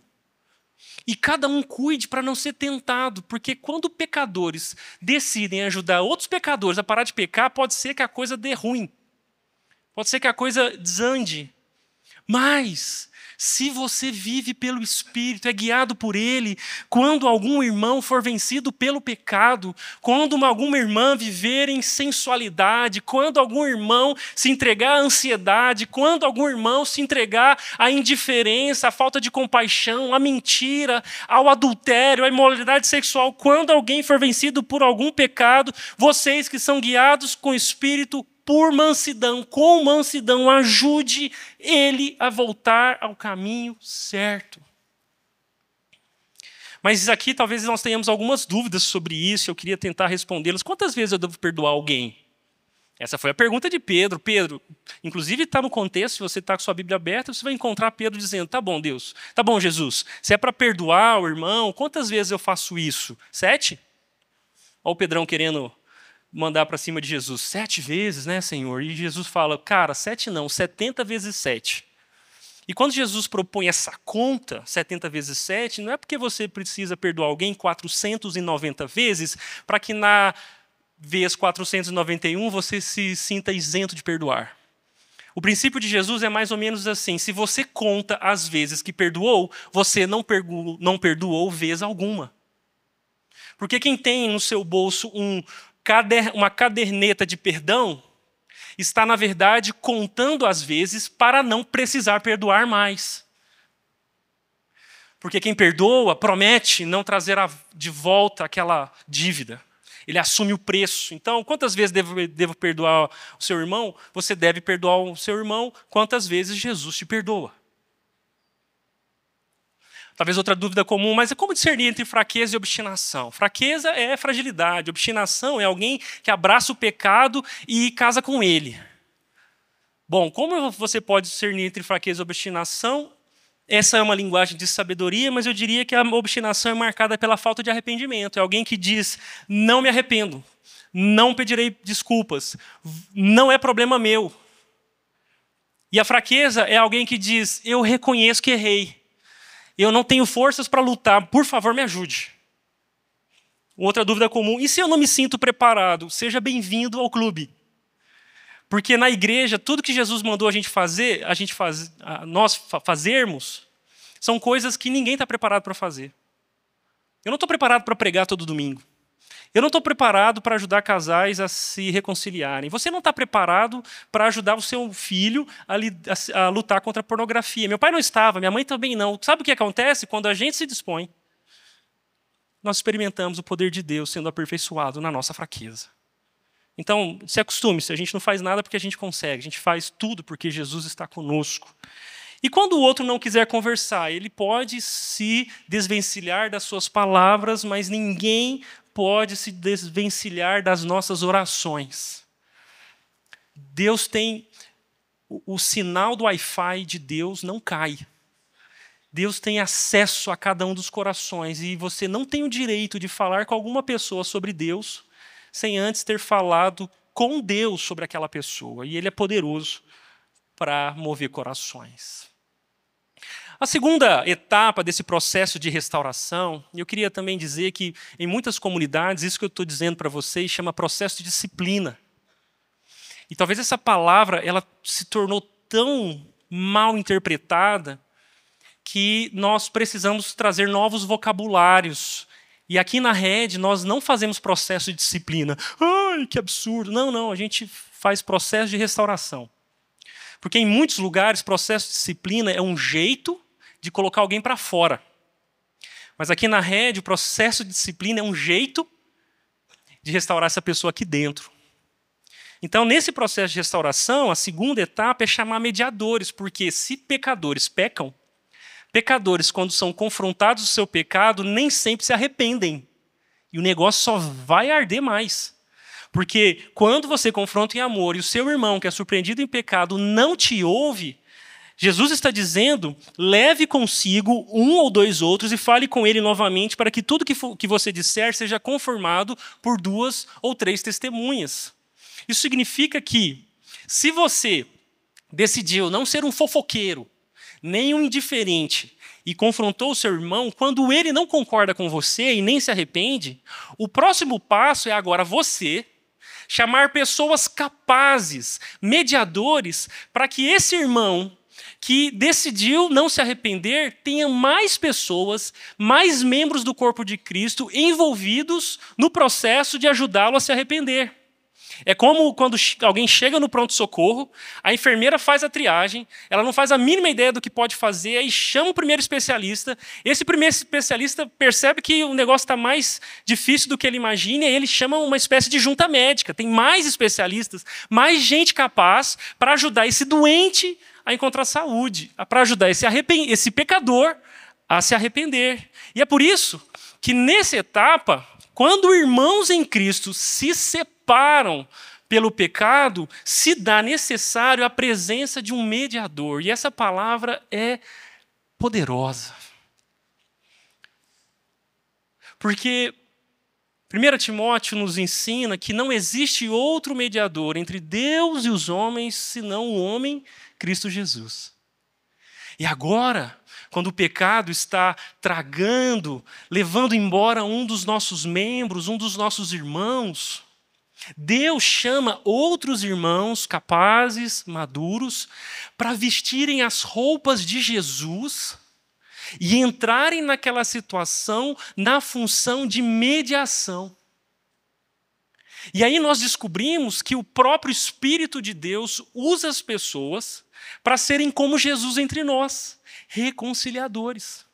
E cada um cuide para não ser tentado, porque quando pecadores decidem ajudar outros pecadores a parar de pecar, pode ser que a coisa dê ruim. Pode ser que a coisa desande. Mas... se você vive pelo Espírito, é guiado por Ele, quando algum irmão for vencido pelo pecado, quando alguma irmã viver em sensualidade, quando algum irmão se entregar à ansiedade, quando algum irmão se entregar à indiferença, à falta de compaixão, à mentira, ao adultério, à imoralidade sexual, quando alguém for vencido por algum pecado, vocês que são guiados com o Espírito, por mansidão, com mansidão, ajude ele a voltar ao caminho certo. Mas aqui talvez nós tenhamos algumas dúvidas sobre isso, eu queria tentar respondê-las. Quantas vezes eu devo perdoar alguém? Essa foi a pergunta de Pedro. Pedro, inclusive está no contexto, se você está com sua Bíblia aberta, você vai encontrar Pedro dizendo, tá bom Deus, tá bom Jesus, se é para perdoar o irmão, quantas vezes eu faço isso? 7? Olha o Pedrão querendo... mandar para cima de Jesus, 7 vezes, né, Senhor? E Jesus fala, cara, 7 não, 70 vezes 7. E quando Jesus propõe essa conta, 70 vezes 7, não é porque você precisa perdoar alguém 490 vezes, para que na vez 491 você se sinta isento de perdoar. O princípio de Jesus é mais ou menos assim, se você conta as vezes que perdoou, você não perdoou vez alguma. Porque quem tem no seu bolso uma caderneta de perdão, está, na verdade, contando as vezes para não precisar perdoar mais. Porque quem perdoa promete não trazer de volta aquela dívida. Ele assume o preço. Então, quantas vezes devo perdoar o seu irmão? Você deve perdoar o seu irmão quantas vezes Jesus te perdoa. Talvez outra dúvida comum, mas é como discernir entre fraqueza e obstinação? Fraqueza é fragilidade, obstinação é alguém que abraça o pecado e casa com ele. Bom, como você pode discernir entre fraqueza e obstinação? Essa é uma linguagem de sabedoria, mas eu diria que a obstinação é marcada pela falta de arrependimento. É alguém que diz, não me arrependo, não pedirei desculpas, não é problema meu. E a fraqueza é alguém que diz, eu reconheço que errei. Eu não tenho forças para lutar, por favor, me ajude. Outra dúvida comum: e se eu não me sinto preparado? Seja bem-vindo ao clube. Porque na igreja, tudo que Jesus mandou a gente fazer, nós fazermos, são coisas que ninguém está preparado para fazer. Eu não estou preparado para pregar todo domingo. Eu não estou preparado para ajudar casais a se reconciliarem. Você não está preparado para ajudar o seu filho a lutar contra a pornografia. Meu pai não estava, minha mãe também não. Sabe o que acontece? Quando a gente se dispõe, nós experimentamos o poder de Deus sendo aperfeiçoado na nossa fraqueza. Então, se acostume-se, a gente não faz nada porque a gente consegue, a gente faz tudo porque Jesus está conosco. E quando o outro não quiser conversar, ele pode se desvencilhar das suas palavras, mas ninguém pode se desvencilhar das nossas orações. Deus tem o sinal do Wi-Fi de Deus não cai. Deus tem acesso a cada um dos corações e você não tem o direito de falar com alguma pessoa sobre Deus sem antes ter falado com Deus sobre aquela pessoa. E Ele é poderoso para mover corações. A segunda etapa desse processo de restauração, eu queria também dizer que em muitas comunidades, isso que eu estou dizendo para vocês, chama processo de disciplina. E talvez essa palavra ela se tornou tão mal interpretada que nós precisamos trazer novos vocabulários. E aqui na Rede nós não fazemos processo de disciplina. Ai, que absurdo. Não, a gente faz processo de restauração. Porque em muitos lugares, processo de disciplina é um jeito de colocar alguém para fora. Mas aqui na Rede, o processo de disciplina é um jeito de restaurar essa pessoa aqui dentro. Então, nesse processo de restauração, a segunda etapa é chamar mediadores, porque se pecadores pecam, pecadores, quando são confrontados do seu pecado, nem sempre se arrependem. E o negócio só vai arder mais. Porque quando você confronta em amor e o seu irmão, que é surpreendido em pecado, não te ouve, Jesus está dizendo, leve consigo um ou dois outros e fale com ele novamente para que tudo que você disser seja conformado por 2 ou 3 testemunhas. Isso significa que, se você decidiu não ser um fofoqueiro, nem um indiferente, e confrontou o seu irmão, quando ele não concorda com você e nem se arrepende, o próximo passo é agora você chamar pessoas capazes, mediadores, para que esse irmão que decidiu não se arrepender tenha mais pessoas, mais membros do corpo de Cristo envolvidos no processo de ajudá-lo a se arrepender. É como quando alguém chega no pronto-socorro, a enfermeira faz a triagem, ela não faz a mínima ideia do que pode fazer, aí chama o primeiro especialista, esse primeiro especialista percebe que o negócio está mais difícil do que ele imagina, e ele chama uma espécie de junta médica, tem mais especialistas, mais gente capaz para ajudar esse doente a encontrar saúde, para ajudar esse pecador a se arrepender. E é por isso que nessa etapa, quando irmãos em Cristo se separam pelo pecado, se dá necessário a presença de um mediador. E essa palavra é poderosa. Porque 1 Timóteo nos ensina que não existe outro mediador entre Deus e os homens, senão o homem Cristo Jesus. E agora, quando o pecado está tragando, levando embora um dos nossos membros, um dos nossos irmãos, Deus chama outros irmãos capazes, maduros, para vestirem as roupas de Jesus e entrarem naquela situação na função de mediação. E aí nós descobrimos que o próprio Espírito de Deus usa as pessoas para serem como Jesus entre nós, reconciliadores.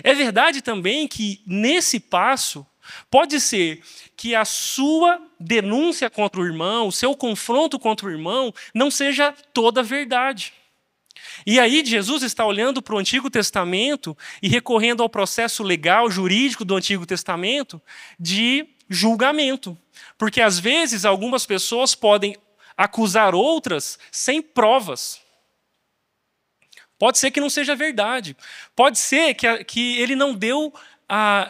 É verdade também que, nesse passo, pode ser que a sua denúncia contra o irmão, o seu confronto contra o irmão, não seja toda a verdade. E aí Jesus está olhando para o Antigo Testamento e recorrendo ao processo legal, jurídico do Antigo Testamento de julgamento. Porque, às vezes, algumas pessoas podem acusar outras sem provas. Pode ser que não seja verdade. Pode ser que ele não deu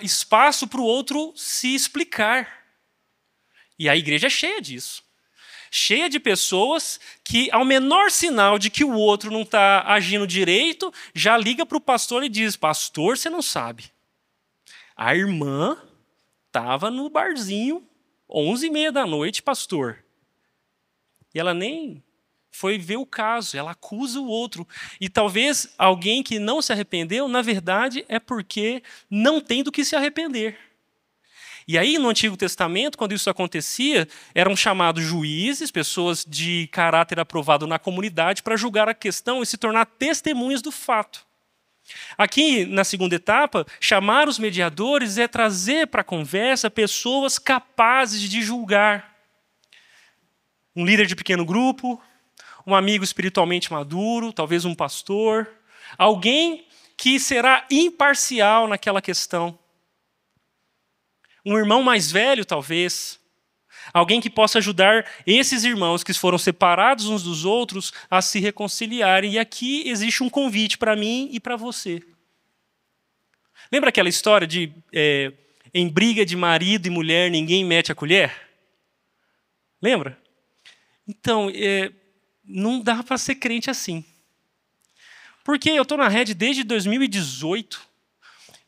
espaço para o outro se explicar. E a igreja é cheia disso. Cheia de pessoas que, ao menor sinal de que o outro não está agindo direito, já liga para o pastor e diz, pastor, você não sabe. A irmã estava no barzinho, 11h30 da noite, pastor. E ela nem foi ver o caso, ela acusa o outro. E talvez alguém que não se arrependeu, na verdade, é porque não tem do que se arrepender. E aí, no Antigo Testamento, quando isso acontecia, eram chamados juízes, pessoas de caráter aprovado na comunidade, para julgar a questão e se tornar testemunhas do fato. Aqui, na segunda etapa, chamar os mediadores é trazer para a conversa pessoas capazes de julgar. Um líder de pequeno grupo, um amigo espiritualmente maduro, talvez um pastor, alguém que será imparcial naquela questão. Um irmão mais velho, talvez. Alguém que possa ajudar esses irmãos que foram separados uns dos outros a se reconciliarem. E aqui existe um convite para mim e para você. Lembra aquela história de em briga de marido e mulher ninguém mete a colher? Lembra? Então, não dá para ser crente assim. Porque eu estou na Red desde 2018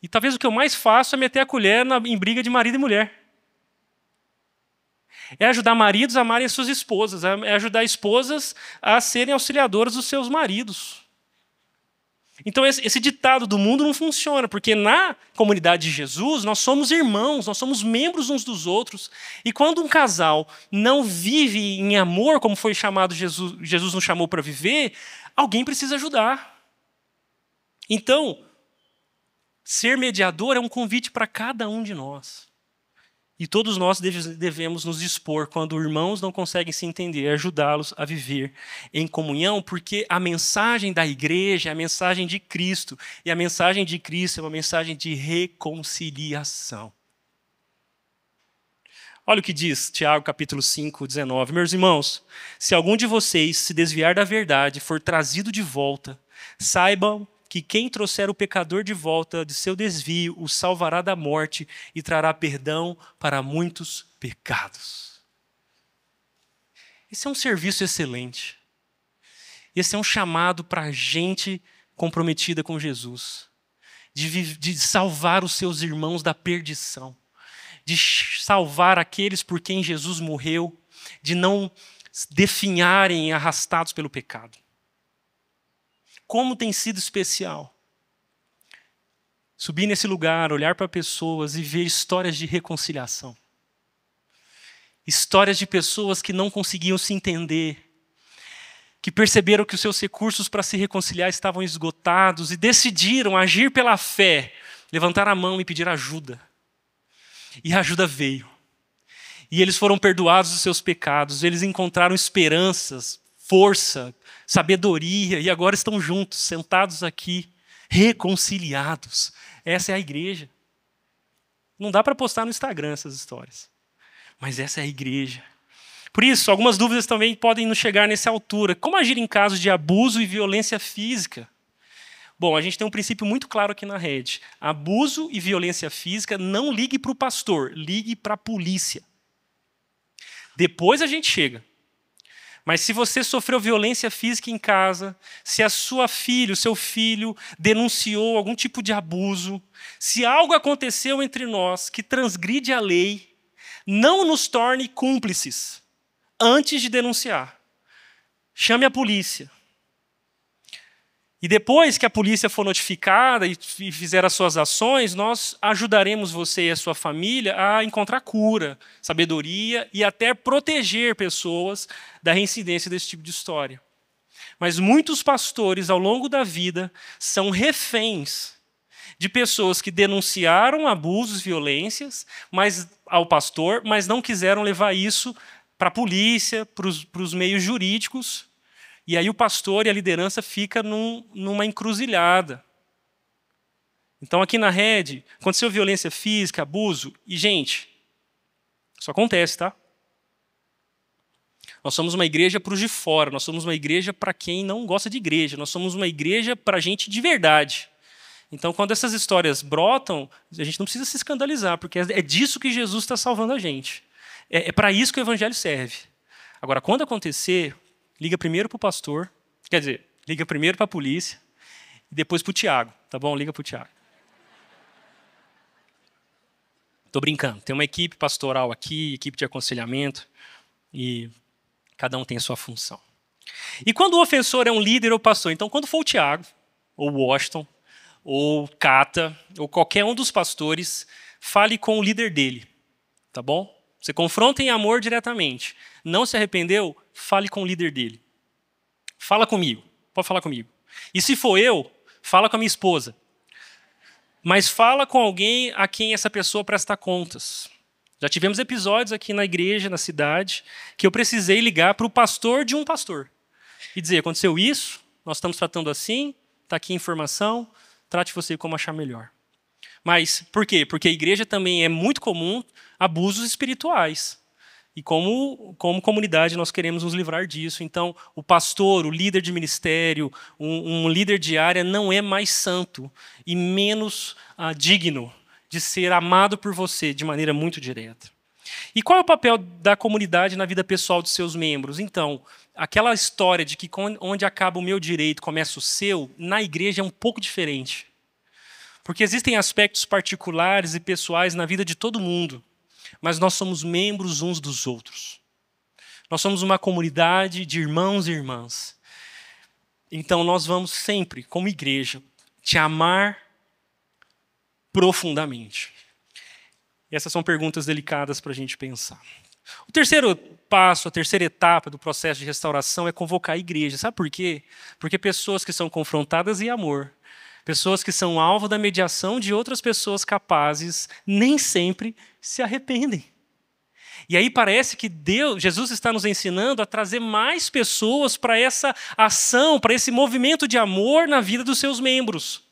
e talvez o que eu mais faço é meter a colher em briga de marido e mulher. É ajudar maridos a amarem as suas esposas, é ajudar esposas a serem auxiliadoras dos seus maridos. Então esse ditado do mundo não funciona, porque na comunidade de Jesus nós somos irmãos, nós somos membros uns dos outros. E quando um casal não vive em amor, como foi chamado Jesus nos chamou para viver, alguém precisa ajudar. Então, ser mediador é um convite para cada um de nós. E todos nós devemos nos dispor, quando irmãos não conseguem se entender, ajudá-los a viver em comunhão, porque a mensagem da igreja é a mensagem de Cristo, e a mensagem de Cristo é uma mensagem de reconciliação. Olha o que diz Tiago, capítulo 5, 19. Meus irmãos, se algum de vocês se desviar da verdade e for trazido de volta, saibam que quem trouxer o pecador de volta de seu desvio o salvará da morte e trará perdão para muitos pecados. Esse é um serviço excelente. Esse é um chamado para gente comprometida com Jesus, de salvar os seus irmãos da perdição, de salvar aqueles por quem Jesus morreu, de não definharem arrastados pelo pecado. Como tem sido especial subir nesse lugar, olhar para pessoas e ver histórias de reconciliação. Histórias de pessoas que não conseguiam se entender, que perceberam que os seus recursos para se reconciliar estavam esgotados e decidiram agir pela fé, levantar a mão e pedir ajuda. E a ajuda veio. E eles foram perdoados dos seus pecados, eles encontraram esperanças, força, sabedoria, e agora estão juntos, sentados aqui, reconciliados. Essa é a igreja. Não dá para postar no Instagram essas histórias, mas essa é a igreja. Por isso, algumas dúvidas também podem nos chegar nessa altura. Como agir em casos de abuso e violência física? Bom, a gente tem um princípio muito claro aqui na rede. Abuso e violência física, não ligue para o pastor, ligue para a polícia. Depois a gente chega. Mas se você sofreu violência física em casa, se a sua filha, o seu filho denunciou algum tipo de abuso, se algo aconteceu entre nós que transgride a lei, não nos torne cúmplices antes de denunciar. Chame a polícia. E depois que a polícia for notificada e fizer as suas ações, nós ajudaremos você e a sua família a encontrar cura, sabedoria e até proteger pessoas da reincidência desse tipo de história. Mas muitos pastores, ao longo da vida, são reféns de pessoas que denunciaram abusos, violências ao pastor, mas não quiseram levar isso para a polícia, para os meios jurídicos. E aí o pastor e a liderança fica numa encruzilhada. Então aqui na rede, aconteceu violência física, abuso, e gente, isso acontece, tá? Nós somos uma igreja para os de fora, nós somos uma igreja para quem não gosta de igreja, nós somos uma igreja para gente de verdade. Então quando essas histórias brotam, a gente não precisa se escandalizar, porque é disso que Jesus está salvando a gente. É para isso que o evangelho serve. Agora, quando acontecer, liga primeiro para o pastor, quer dizer, liga primeiro para a polícia e depois para o Tiago, tá bom? Liga para o Tiago. Tô brincando. Tem uma equipe pastoral aqui, equipe de aconselhamento, e cada um tem a sua função. E quando o ofensor é um líder ou pastor, então quando for o Tiago, ou o Washington, ou Cata, ou qualquer um dos pastores, fale com o líder dele, tá bom? Você confronta em amor diretamente. Não se arrependeu? Fale com o líder dele. Fala comigo. Pode falar comigo. E se for eu, fala com a minha esposa. Mas fala com alguém a quem essa pessoa presta contas. Já tivemos episódios aqui na igreja, na cidade, que eu precisei ligar para o pastor de um pastor. E dizer, aconteceu isso, nós estamos tratando assim, está aqui a informação, trate você como achar melhor. Mas por quê? Porque a igreja também é muito comum abusos espirituais. E como comunidade nós queremos nos livrar disso. Então, o pastor, o líder de ministério, um líder de área não é mais santo e menos digno de ser amado por você de maneira muito direta. E qual é o papel da comunidade na vida pessoal dos seus membros? Então, aquela história de que onde acaba o meu direito começa o seu, na igreja é um pouco diferente. Porque existem aspectos particulares e pessoais na vida de todo mundo, mas nós somos membros uns dos outros. Nós somos uma comunidade de irmãos e irmãs. Então nós vamos sempre, como igreja, te amar profundamente. E essas são perguntas delicadas para a gente pensar. O terceiro passo, a terceira etapa do processo de restauração é convocar a igreja. Sabe por quê? Porque pessoas que são confrontadas em amor, pessoas que são alvo da mediação de outras pessoas capazes, nem sempre se arrependem. E aí parece que Jesus está nos ensinando a trazer mais pessoas para essa ação, para esse movimento de amor na vida dos seus membros.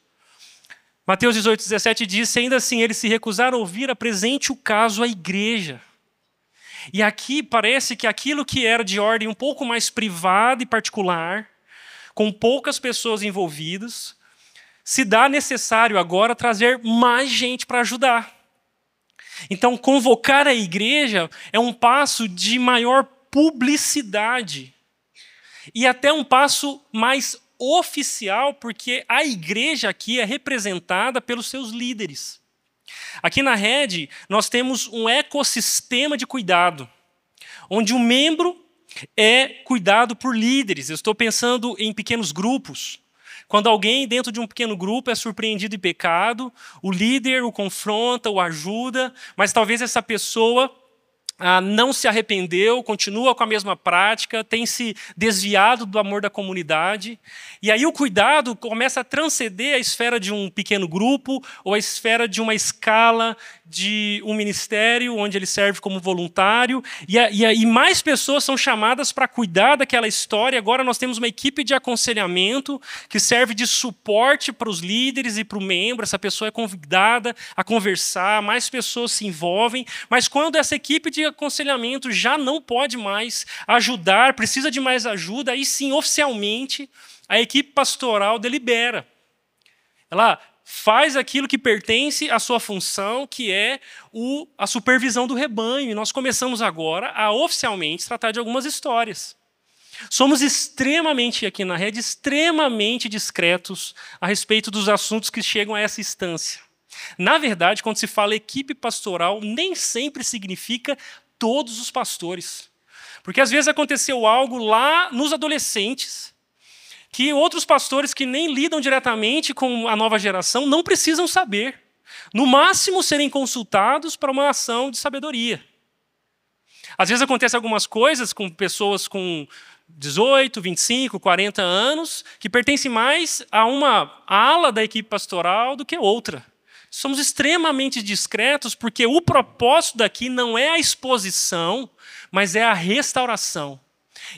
Mateus 18:17 diz, se ainda assim eles se recusaram a ouvir, apresente o caso à igreja. E aqui parece que aquilo que era de ordem um pouco mais privada e particular, com poucas pessoas envolvidas, se dá necessário agora trazer mais gente para ajudar. Então, convocar a igreja é um passo de maior publicidade. E até um passo mais oficial, porque a igreja aqui é representada pelos seus líderes. Aqui na Rede, nós temos um ecossistema de cuidado, onde o membro é cuidado por líderes. Eu estou pensando em pequenos grupos. Quando alguém dentro de um pequeno grupo é surpreendido em pecado, o líder o confronta, o ajuda, mas talvez essa pessoa não se arrependeu, continua com a mesma prática, tem se desviado do amor da comunidade. E aí o cuidado começa a transcender a esfera de um pequeno grupo ou a esfera de uma escala de um ministério onde ele serve como voluntário. E mais pessoas são chamadas para cuidar daquela história. Agora nós temos uma equipe de aconselhamento que serve de suporte para os líderes e para o membro. Essa pessoa é convidada a conversar, mais pessoas se envolvem. Mas quando essa equipe de aconselhamento já não pode mais ajudar, precisa de mais ajuda, aí sim, oficialmente, a equipe pastoral delibera. Ela faz aquilo que pertence à sua função, que é a supervisão do rebanho. E nós começamos agora a oficialmente tratar de algumas histórias. Somos extremamente, aqui na Rede, extremamente discretos a respeito dos assuntos que chegam a essa instância. Na verdade, quando se fala equipe pastoral, nem sempre significa todos os pastores. Porque às vezes aconteceu algo lá nos adolescentes, que outros pastores que nem lidam diretamente com a nova geração não precisam saber. No máximo, serem consultados para uma ação de sabedoria. Às vezes acontecem algumas coisas com pessoas com 18, 25, 40 anos, que pertencem mais a uma ala da equipe pastoral do que outra. Somos extremamente discretos porque o propósito daqui não é a exposição, mas é a restauração.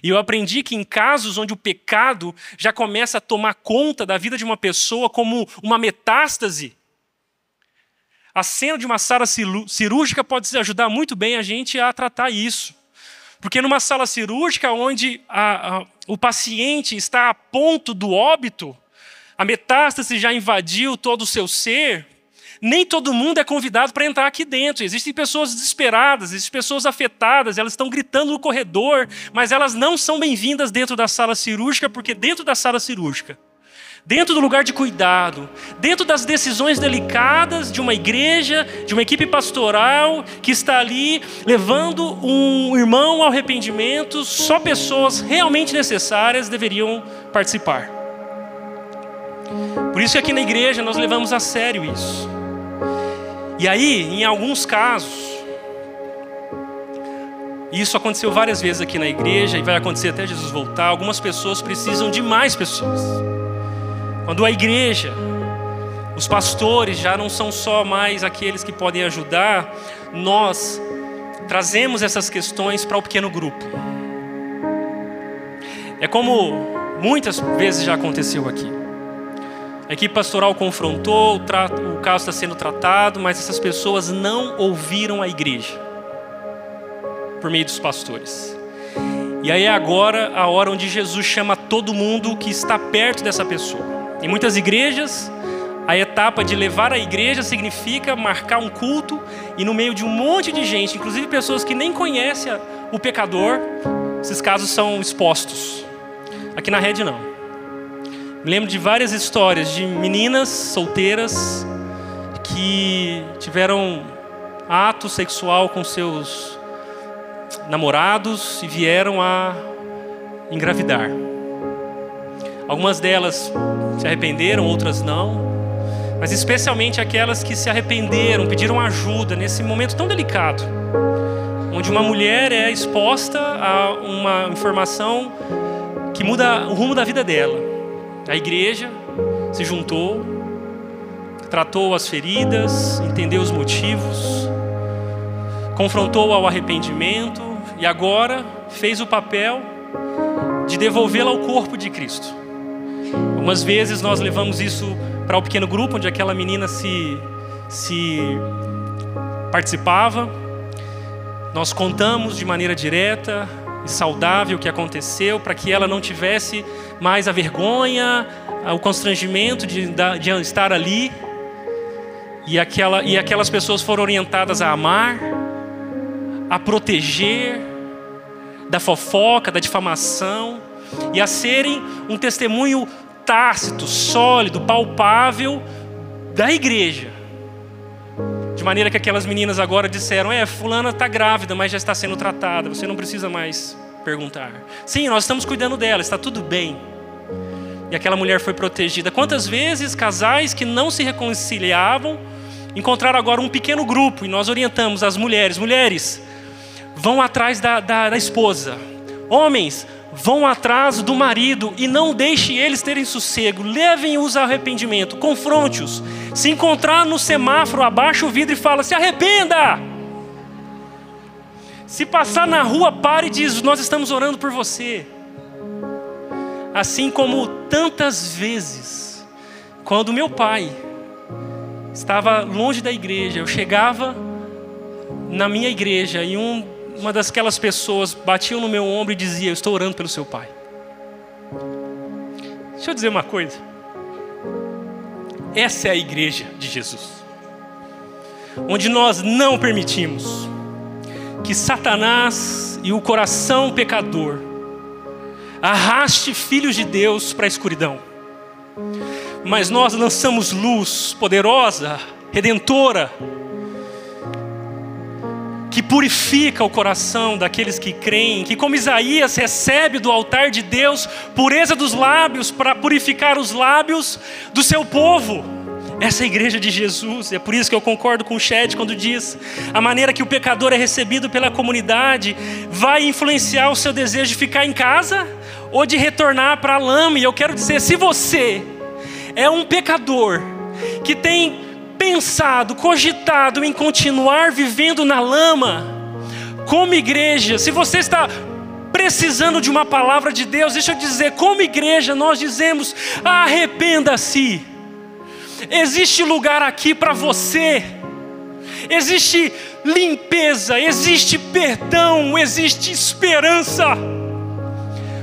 E eu aprendi que em casos onde o pecado já começa a tomar conta da vida de uma pessoa como uma metástase, a cena de uma sala cirúrgica pode ajudar muito bem a gente a tratar isso. Porque numa sala cirúrgica onde o paciente está a ponto do óbito, a metástase já invadiu todo o seu ser, nem todo mundo é convidado para entrar aqui dentro. Existem pessoas desesperadas, existem pessoas afetadas, elas estão gritando no corredor, mas elas não são bem-vindas dentro da sala cirúrgica, porque dentro da sala cirúrgica dentro do lugar de cuidado, dentro das decisões delicadas de uma igreja, de uma equipe pastoral que está ali levando um irmão ao arrependimento, só pessoas realmente necessárias deveriam participar. Por isso que aqui na igreja nós levamos a sério isso. E aí, em alguns casos, isso aconteceu várias vezes aqui na igreja e vai acontecer até Jesus voltar, algumas pessoas precisam de mais pessoas. Quando a igreja, os pastores já não são só mais aqueles que podem ajudar, nós trazemos essas questões para o pequeno grupo. É como muitas vezes já aconteceu aqui. A equipe pastoral confrontou, o caso está sendo tratado, mas essas pessoas não ouviram a igreja por meio dos pastores. E aí é agora a hora onde Jesus chama todo mundo que está perto dessa pessoa. Em muitas igrejas, a etapa de levar a igreja significa marcar um culto e no meio de um monte de gente, inclusive pessoas que nem conhecem o pecador, esses casos são expostos. Aqui na rede não. Me lembro de várias histórias de meninas solteiras que tiveram ato sexual com seus namorados e vieram a engravidar. Algumas delas se arrependeram, outras não. Mas especialmente aquelas que se arrependeram, pediram ajuda nesse momento tão delicado, onde uma mulher é exposta a uma informação que muda o rumo da vida dela. A igreja se juntou, tratou as feridas, entendeu os motivos, confrontou ao arrependimento e agora fez o papel de devolvê-la ao corpo de Cristo. Algumas vezes nós levamos isso para o pequeno grupo onde aquela menina se participava. Nós contamos de maneira direta e saudável o que aconteceu, para que ela não tivesse mais a vergonha, o constrangimento de estar ali. E aquelas pessoas foram orientadas a amar, a proteger da fofoca, da difamação, e a serem um testemunho tácito, sólido, palpável da igreja. De maneira que aquelas meninas agora disseram: fulana está grávida, mas já está sendo tratada, você não precisa mais perguntar. Sim, nós estamos cuidando dela, está tudo bem. E aquela mulher foi protegida. Quantas vezes casais que não se reconciliavam encontraram agora um pequeno grupo, e nós orientamos as mulheres: mulheres, vão atrás da esposa. Homens, vão atrás do marido e não deixe eles terem sossego. Levem-os ao arrependimento, confronte-os. Se encontrar no semáforo, abaixa o vidro e fala: se arrependa. Se passar na rua, pare e diz: nós estamos orando por você. Assim como tantas vezes, quando meu pai estava longe da igreja, eu chegava na minha igreja e uma daquelas pessoas batia no meu ombro e dizia: eu estou orando pelo seu pai. Deixa eu dizer uma coisa. Essa é a igreja de Jesus, onde nós não permitimos que Satanás e o coração pecador arraste filhos de Deus para a escuridão. Mas nós lançamos luz poderosa, redentora, que purifica o coração daqueles que creem, que, como Isaías, recebe do altar de Deus pureza dos lábios para purificar os lábios do seu povo. Essa é a igreja de Jesus. É por isso que eu concordo com o Chad quando diz: a maneira que o pecador é recebido pela comunidade vai influenciar o seu desejo de ficar em casa ou de retornar para a lama. E eu quero dizer, se você é um pecador que tem pensado, cogitado em continuar vivendo na lama, como igreja, se você está precisando de uma palavra de Deus, deixa eu dizer, como igreja nós dizemos: arrependa-se. Existe lugar aqui para você. Existe limpeza, existe perdão, existe esperança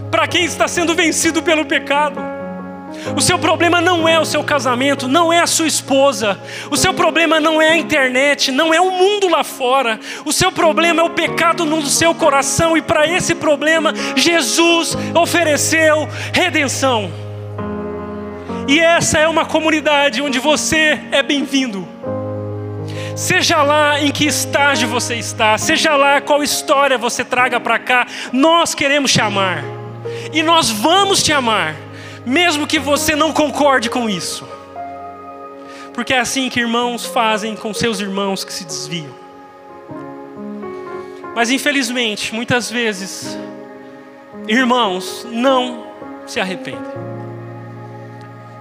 para quem está sendo vencido pelo pecado. O seu problema não é o seu casamento, não é a sua esposa. O seu problema não é a internet, não é o mundo lá fora. O seu problema é o pecado no seu coração, e para esse problema Jesus ofereceu redenção. E essa é uma comunidade onde você é bem-vindo. Seja lá em que estágio você está, seja lá qual história você traga para cá, nós queremos te amar. E nós vamos te amar, mesmo que você não concorde com isso. Porque é assim que irmãos fazem com seus irmãos que se desviam. Mas infelizmente, muitas vezes, irmãos não se arrependem.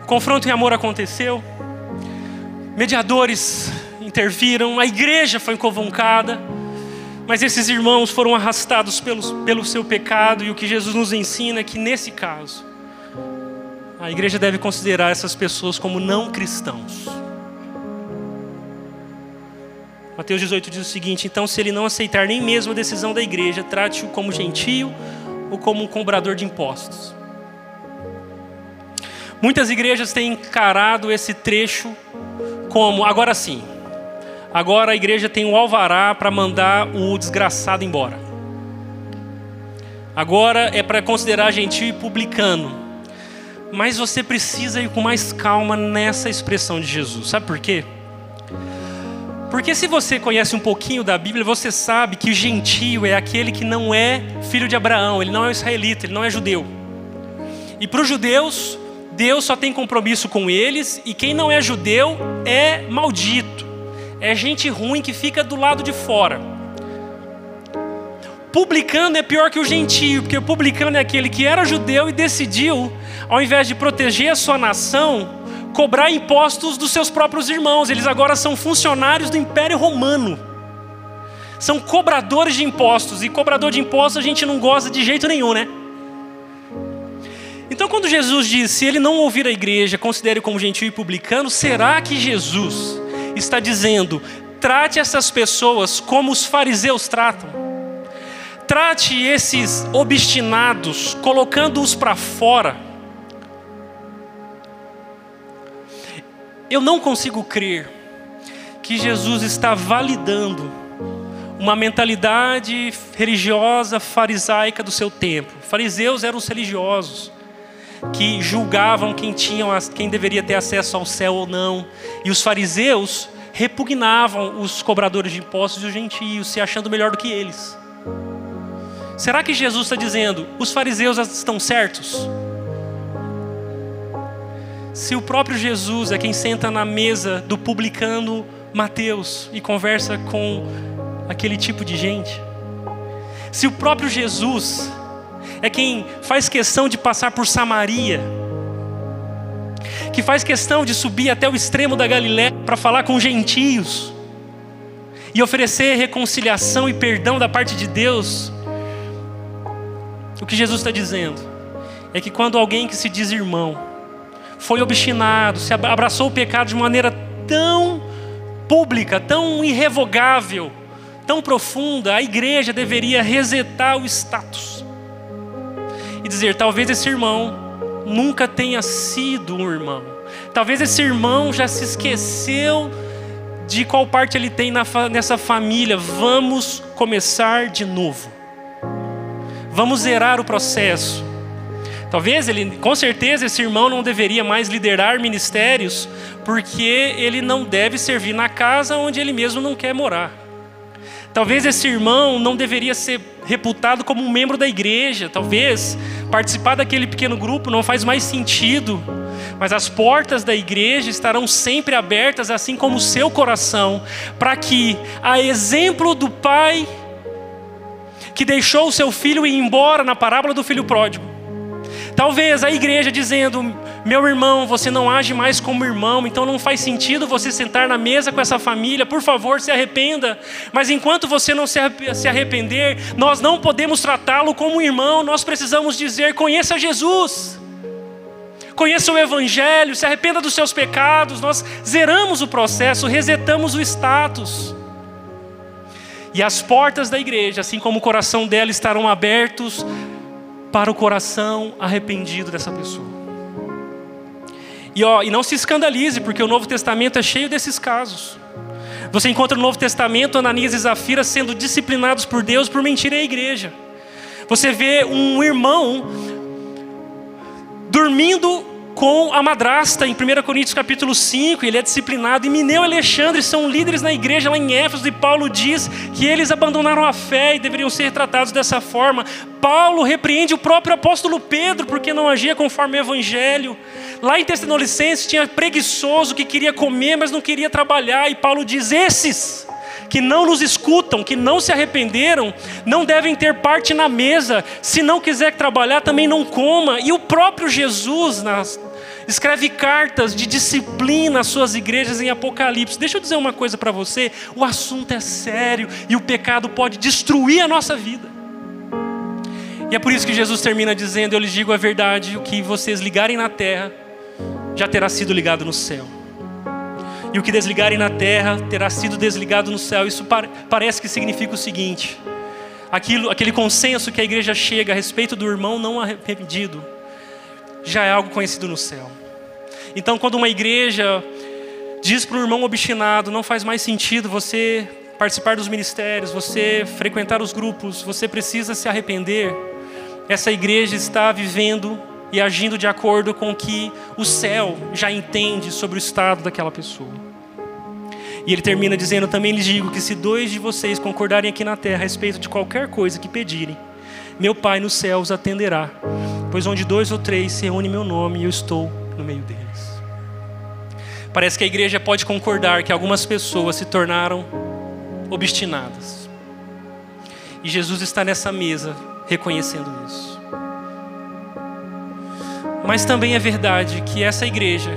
O confronto em amor aconteceu, mediadores interviram, a igreja foi convocada, mas esses irmãos foram arrastados pelo seu pecado. E o que Jesus nos ensina é que nesse caso, a igreja deve considerar essas pessoas como não cristãos. Mateus 18 diz o seguinte: então, se ele não aceitar nem mesmo a decisão da igreja, trate-o como gentio ou como um cobrador de impostos. Muitas igrejas têm encarado esse trecho como, agora sim, agora a igreja tem um alvará para mandar o desgraçado embora. Agora é para considerar gentio e publicano. Mas você precisa ir com mais calma nessa expressão de Jesus. Sabe por quê? Porque se você conhece um pouquinho da Bíblia, você sabe que o gentio é aquele que não é filho de Abraão, ele não é israelita, ele não é judeu. E para os judeus, Deus só tem compromisso com eles, e quem não é judeu é maldito. É gente ruim que fica do lado de fora. Publicano é pior que o gentio, porque o publicano é aquele que era judeu e decidiu, ao invés de proteger a sua nação, cobrar impostos dos seus próprios irmãos. Eles agora são funcionários do Império Romano. São cobradores de impostos. E cobrador de impostos a gente não gosta de jeito nenhum, né? Então quando Jesus diz, se ele não ouvir a igreja, considere como gentio e publicano, será que Jesus está dizendo, trate essas pessoas como os fariseus tratam? Trate esses obstinados, colocando-os para fora? Eu não consigo crer que Jesus está validando uma mentalidade religiosa farisaica do seu tempo. Fariseus eram os religiosos que julgavam quem deveria ter acesso ao céu ou não. E os fariseus repugnavam os cobradores de impostos e os gentios, se achando melhor do que eles. Será que Jesus está dizendo, os fariseus estão certos? Se o próprio Jesus é quem senta na mesa do publicano Mateus e conversa com aquele tipo de gente. Se o próprio Jesus é quem faz questão de passar por Samaria, que faz questão de subir até o extremo da Galileia para falar com gentios e oferecer reconciliação e perdão da parte de Deus, o que Jesus está dizendo é que quando alguém que se diz irmão foi obstinado, se abraçou o pecado de maneira tão pública, tão irrevogável, tão profunda, a igreja deveria resetar o status e dizer, talvez esse irmão nunca tenha sido um irmão. Talvez esse irmão já se esqueceu de qual parte ele tem nessa família. Vamos começar de novo. Vamos zerar o processo. Talvez com certeza esse irmão não deveria mais liderar ministérios, porque ele não deve servir na casa onde ele mesmo não quer morar. Talvez esse irmão não deveria ser reputado como um membro da igreja. Talvez participar daquele pequeno grupo não faz mais sentido. Mas as portas da igreja estarão sempre abertas, assim como o seu coração, para que, a exemplo do pai que deixou o seu filho ir embora na parábola do filho pródigo, talvez a igreja dizendo, meu irmão, você não age mais como irmão, então não faz sentido você sentar na mesa com essa família, por favor, se arrependa. Mas enquanto você não se arrepender, nós não podemos tratá-lo como um irmão, nós precisamos dizer, conheça Jesus, conheça o Evangelho, se arrependa dos seus pecados. Nós zeramos o processo, resetamos o status. E as portas da igreja, assim como o coração dela, estarão abertos para o coração arrependido dessa pessoa. E não se escandalize, porque o Novo Testamento é cheio desses casos. Você encontra no Novo Testamento Ananias e Zafira sendo disciplinados por Deus por mentir à igreja. Você vê um irmão dormindo com a madrasta em 1 Coríntios capítulo 5, ele é disciplinado. Himeneu e Alexandre são líderes na igreja lá em Éfeso, e Paulo diz que eles abandonaram a fé e deveriam ser tratados dessa forma. Paulo repreende o próprio apóstolo Pedro porque não agia conforme o evangelho. Lá em Tessalonicenses tinha preguiçoso que queria comer, mas não queria trabalhar, e Paulo diz: esses que não nos escutam, que não se arrependeram, não devem ter parte na mesa. Se não quiser trabalhar, também não coma. E o próprio Jesus escreve cartas de disciplina às suas igrejas em Apocalipse. Deixa eu dizer uma coisa para você: o assunto é sério e o pecado pode destruir a nossa vida. E é por isso que Jesus termina dizendo: eu lhes digo a verdade, o que vocês ligarem na terra já terá sido ligado no céu, e o que desligarem na terra terá sido desligado no céu. Isso parece que significa o seguinte: aquele consenso que a igreja chega a respeito do irmão não arrependido já é algo conhecido no céu. Então, quando uma igreja diz para o irmão obstinado: não faz mais sentido você participar dos ministérios, você frequentar os grupos, você precisa se arrepender, essa igreja está vivendo e agindo de acordo com o que o céu já entende sobre o estado daquela pessoa. E ele termina dizendo: também lhes digo que se 2 de vocês concordarem aqui na terra a respeito de qualquer coisa que pedirem, meu Pai nos céus atenderá. Pois onde 2 ou 3 se reúnem em meu nome, eu estou no meio deles. Parece que a igreja pode concordar que algumas pessoas se tornaram obstinadas. E Jesus está nessa mesa reconhecendo isso. Mas também é verdade que essa igreja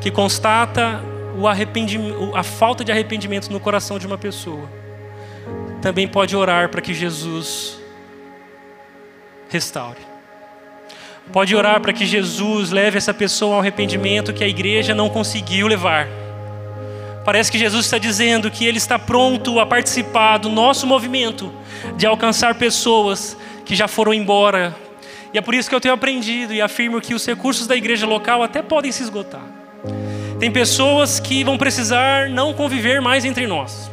que constata a falta de arrependimento no coração de uma pessoa, também pode orar para que Jesus restaure. Pode orar para que Jesus leve essa pessoa ao arrependimento que a igreja não conseguiu levar. Parece que Jesus está dizendo que Ele está pronto a participar do nosso movimento de alcançar pessoas que já foram embora. E é por isso que eu tenho aprendido e afirmo que os recursos da igreja local até podem se esgotar. Tem pessoas que vão precisar não conviver mais entre nós.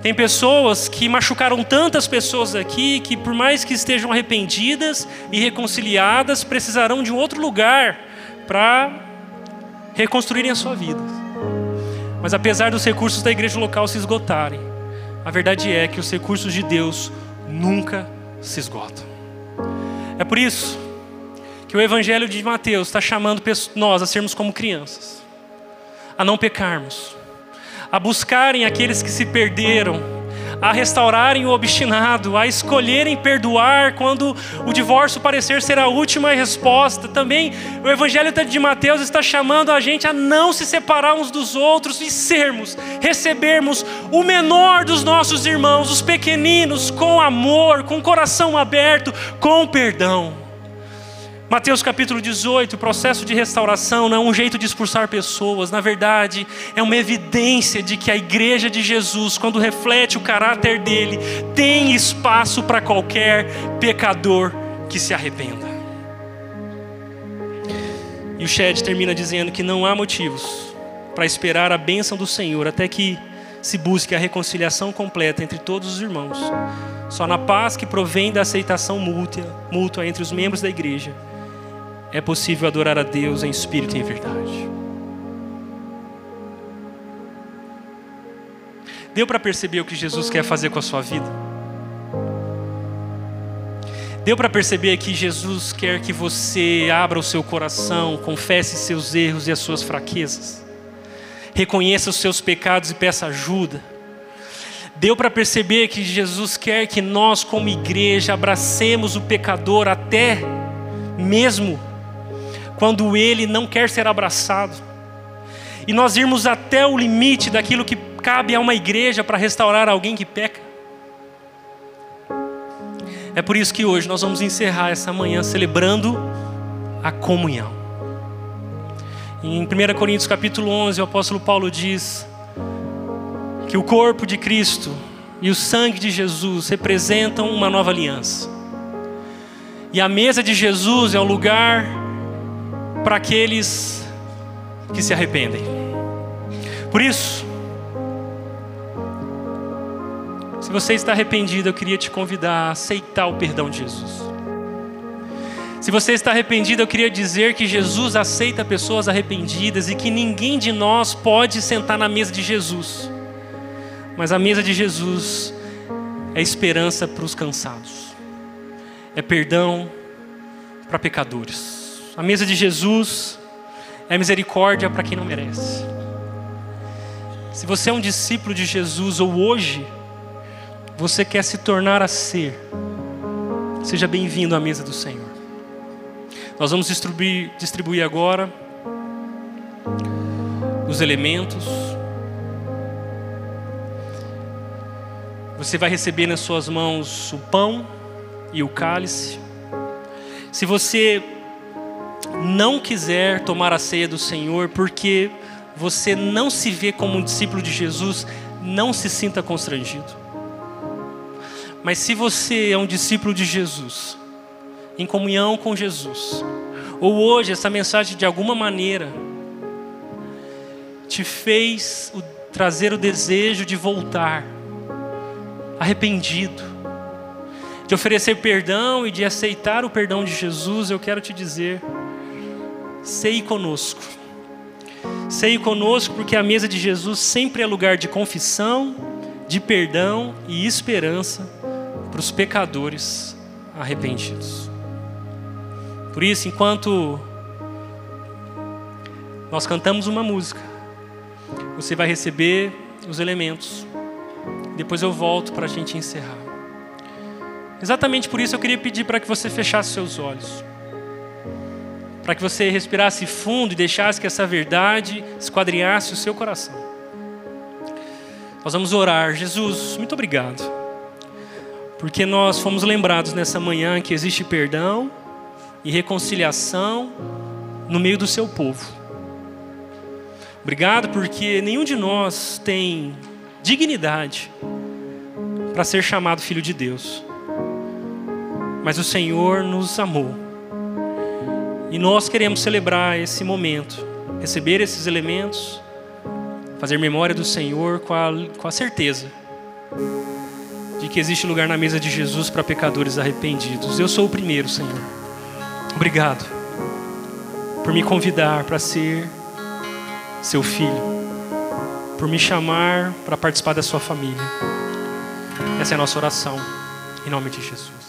Tem pessoas que machucaram tantas pessoas aqui que, por mais que estejam arrependidas e reconciliadas, precisarão de um outro lugar para reconstruírem a sua vida. Mas apesar dos recursos da igreja local se esgotarem, a verdade é que os recursos de Deus nunca se esgotam. É por isso que o Evangelho de Mateus está chamando nós a sermos como crianças, a não pecarmos, a buscarem aqueles que se perderam, a restaurarem o obstinado, a escolherem perdoar quando o divórcio parecer ser a última resposta. Também o Evangelho de Mateus está chamando a gente a não se separar uns dos outros e recebermos o menor dos nossos irmãos, os pequeninos, com amor, com coração aberto, com perdão. Mateus capítulo 18, o processo de restauração não é um jeito de expulsar pessoas. Na verdade, é uma evidência de que a igreja de Jesus, quando reflete o caráter dele, tem espaço para qualquer pecador que se arrependa. E o Shed termina dizendo que não há motivos para esperar a bênção do Senhor até que se busque a reconciliação completa entre todos os irmãos. Só na paz que provém da aceitação mútua entre os membros da igreja é possível adorar a Deus em espírito e em verdade. Deu para perceber o que Jesus quer fazer com a sua vida? Deu para perceber que Jesus quer que você abra o seu coração, confesse seus erros e as suas fraquezas, reconheça os seus pecados e peça ajuda? Deu para perceber que Jesus quer que nós, como igreja, abracemos o pecador até mesmo quando ele não quer ser abraçado, e nós irmos até o limite daquilo que cabe a uma igreja para restaurar alguém que peca? É por isso que hoje nós vamos encerrar essa manhã celebrando a comunhão. Em 1 Coríntios capítulo 11, o apóstolo Paulo diz que o corpo de Cristo e o sangue de Jesus representam uma nova aliança. E a mesa de Jesus é o lugar para aqueles que se arrependem. Por isso, você está arrependido, eu queria te convidar a aceitar o perdão de Jesus. Se você está arrependido, eu queria dizer que Jesus aceita pessoas arrependidas e que ninguém de nós pode sentar na mesa de Jesus. Mas a mesa de Jesus é esperança para os cansados. É perdão para pecadores. A mesa de Jesus é misericórdia para quem não merece. Se você é um discípulo de Jesus ou hoje você quer se tornar a ser, seja bem-vindo à mesa do Senhor. Nós vamos distribuir agora os elementos. Você vai receber nas suas mãos o pão e o cálice. Se você não quiser tomar a ceia do Senhor porque você não se vê como um discípulo de Jesus, não se sinta constrangido. Mas se você é um discípulo de Jesus, em comunhão com Jesus, ou hoje essa mensagem de alguma maneira te fez trazer o desejo de voltar, arrependido, de oferecer perdão e de aceitar o perdão de Jesus, eu quero te dizer, ceie conosco. Ceie conosco porque a mesa de Jesus sempre é lugar de confissão, de perdão e esperança para os pecadores arrependidos. Por isso, enquanto nós cantamos uma música, você vai receber os elementos. Depois eu volto para a gente encerrar. Exatamente por isso eu queria pedir para que você fechasse seus olhos. Para que você respirasse fundo e deixasse que essa verdade esquadrinhasse o seu coração. Nós vamos orar. Jesus, muito obrigado. Porque nós fomos lembrados nessa manhã que existe perdão e reconciliação no meio do seu povo. Obrigado porque nenhum de nós tem dignidade para ser chamado filho de Deus. Mas o Senhor nos amou. E nós queremos celebrar esse momento, receber esses elementos, fazer memória do Senhor com a certeza de que existe lugar na mesa de Jesus para pecadores arrependidos. Eu sou o primeiro, Senhor. Obrigado por me convidar para ser seu filho, por me chamar para participar da sua família. Essa é a nossa oração, em nome de Jesus.